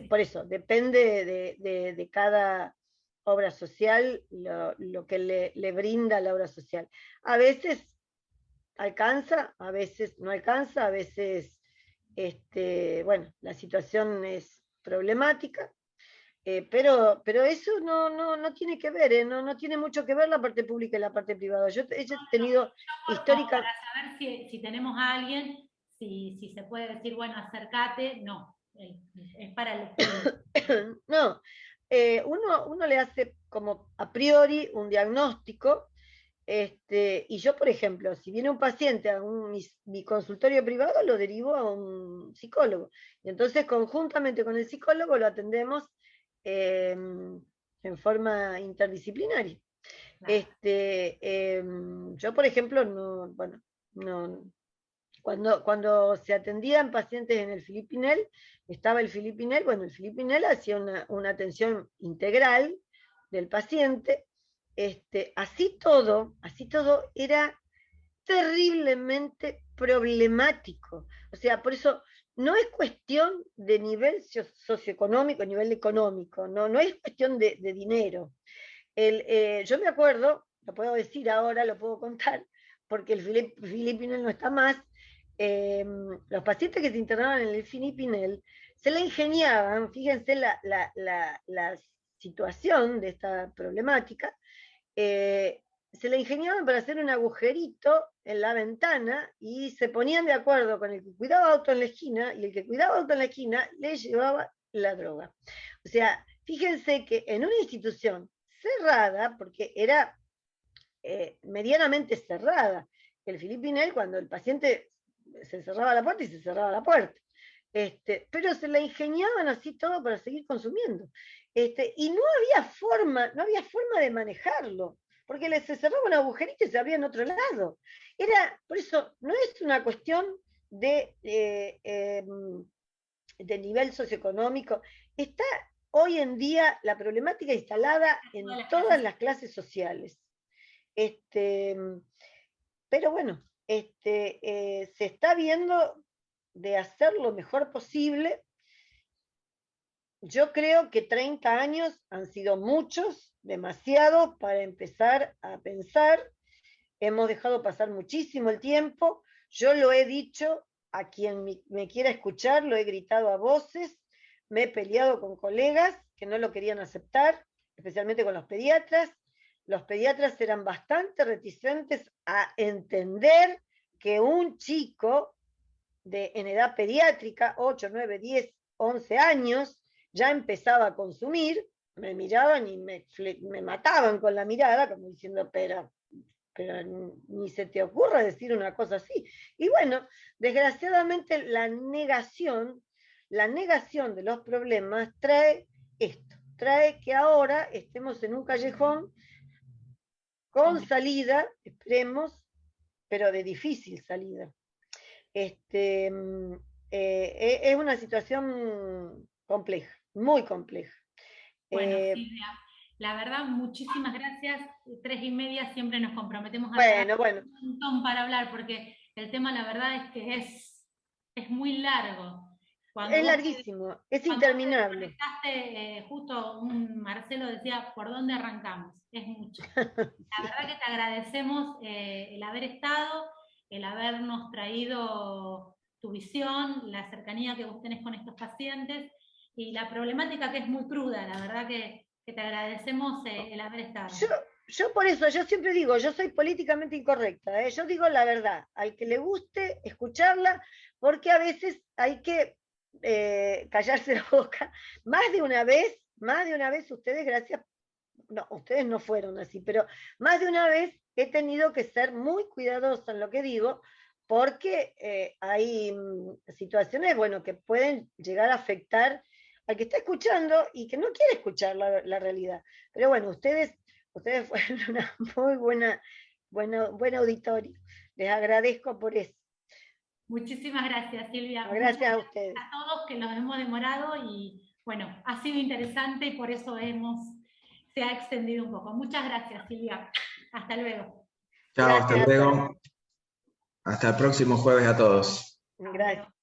por eso, depende de cada obra social, lo que le brinda la obra social. A veces alcanza, a veces no alcanza, a veces, bueno, la situación es problemática, pero eso no tiene que ver, no tiene mucho que ver la parte pública y la parte privada. Yo he tenido histórica... Para saber si tenemos a alguien, si se puede decir, bueno, acércate, no, es para el No, uno le hace como a priori un diagnóstico, y yo, por ejemplo, si viene un paciente a mi consultorio privado, lo derivo a un psicólogo. Y entonces, conjuntamente con el psicólogo, lo atendemos en forma interdisciplinaria. Claro. Yo, por ejemplo, cuando se atendían pacientes en el Filipinel, estaba el Filipinel, bueno, el Filipinel hacía una atención integral del paciente, así todo era terriblemente problemático. O sea, por eso no es cuestión de nivel socioeconómico, nivel económico, no es cuestión de dinero. Yo me acuerdo, lo puedo decir ahora, lo puedo contar, porque el Filipinel no está más. Los pacientes que se internaban en el Filipinel se la ingeniaban, fíjense la situación de esta problemática, se la ingeniaban para hacer un agujerito en la ventana y se ponían de acuerdo con el que cuidaba auto en la esquina, y el que cuidaba auto en la esquina le llevaba la droga. O sea, fíjense que en una institución cerrada, porque era medianamente cerrada, el Filipinel, cuando el paciente se cerraba la puerta y se cerraba la puerta, pero se la ingeniaban así todo para seguir consumiendo, y no había forma de manejarlo, porque se cerraba un agujerito y se abría en otro lado. Por eso no es una cuestión de nivel socioeconómico, está hoy en día la problemática instalada en todas las clases sociales. Pero bueno, se está viendo de hacer lo mejor posible. Yo creo que 30 años han sido muchos, demasiado, para empezar a pensar. Hemos dejado pasar muchísimo el tiempo. Yo lo he dicho a quien me quiera escuchar, lo he gritado a voces, me he peleado con colegas que no lo querían aceptar, especialmente con los pediatras. Los pediatras eran bastante reticentes a entender que un chico en edad pediátrica, 8, 9, 10, 11 años, ya empezaba a consumir. Me miraban y me mataban con la mirada, como diciendo, pero pero ni se te ocurra decir una cosa así. Y bueno, desgraciadamente la negación de los problemas trae esto, trae que ahora estemos en un callejón con salida, esperemos, pero de difícil salida. Es una situación compleja, muy compleja. Bueno, Silvia, la verdad, muchísimas gracias. 3:30 siempre nos comprometemos a bueno. un montón para hablar, porque el tema, la verdad, es que es muy largo. Es larguísimo, es interminable. Justo Marcelo decía, ¿por dónde arrancamos? Es mucho. La verdad que te agradecemos el haber estado, el habernos traído tu visión, la cercanía que vos tenés con estos pacientes, y la problemática que es muy cruda. La verdad que te agradecemos el haber estado. Yo por eso, yo siempre digo, yo soy políticamente incorrecta, yo digo la verdad, al que le guste escucharla, porque a veces hay que callarse la boca. Más de una vez ustedes, ustedes no fueron así, pero más de una vez he tenido que ser muy cuidadosa en lo que digo, porque hay situaciones, bueno, que pueden llegar a afectar al que está escuchando y que no quiere escuchar la realidad. Pero bueno, ustedes fueron una muy buen auditorio. Les agradezco por eso. Muchísimas gracias, Silvia. Gracias a ustedes. A todos que los hemos demorado y bueno, ha sido interesante y por eso se ha extendido un poco. Muchas gracias, Silvia. Hasta luego. Chao, hasta luego. Hasta el próximo jueves a todos. Gracias.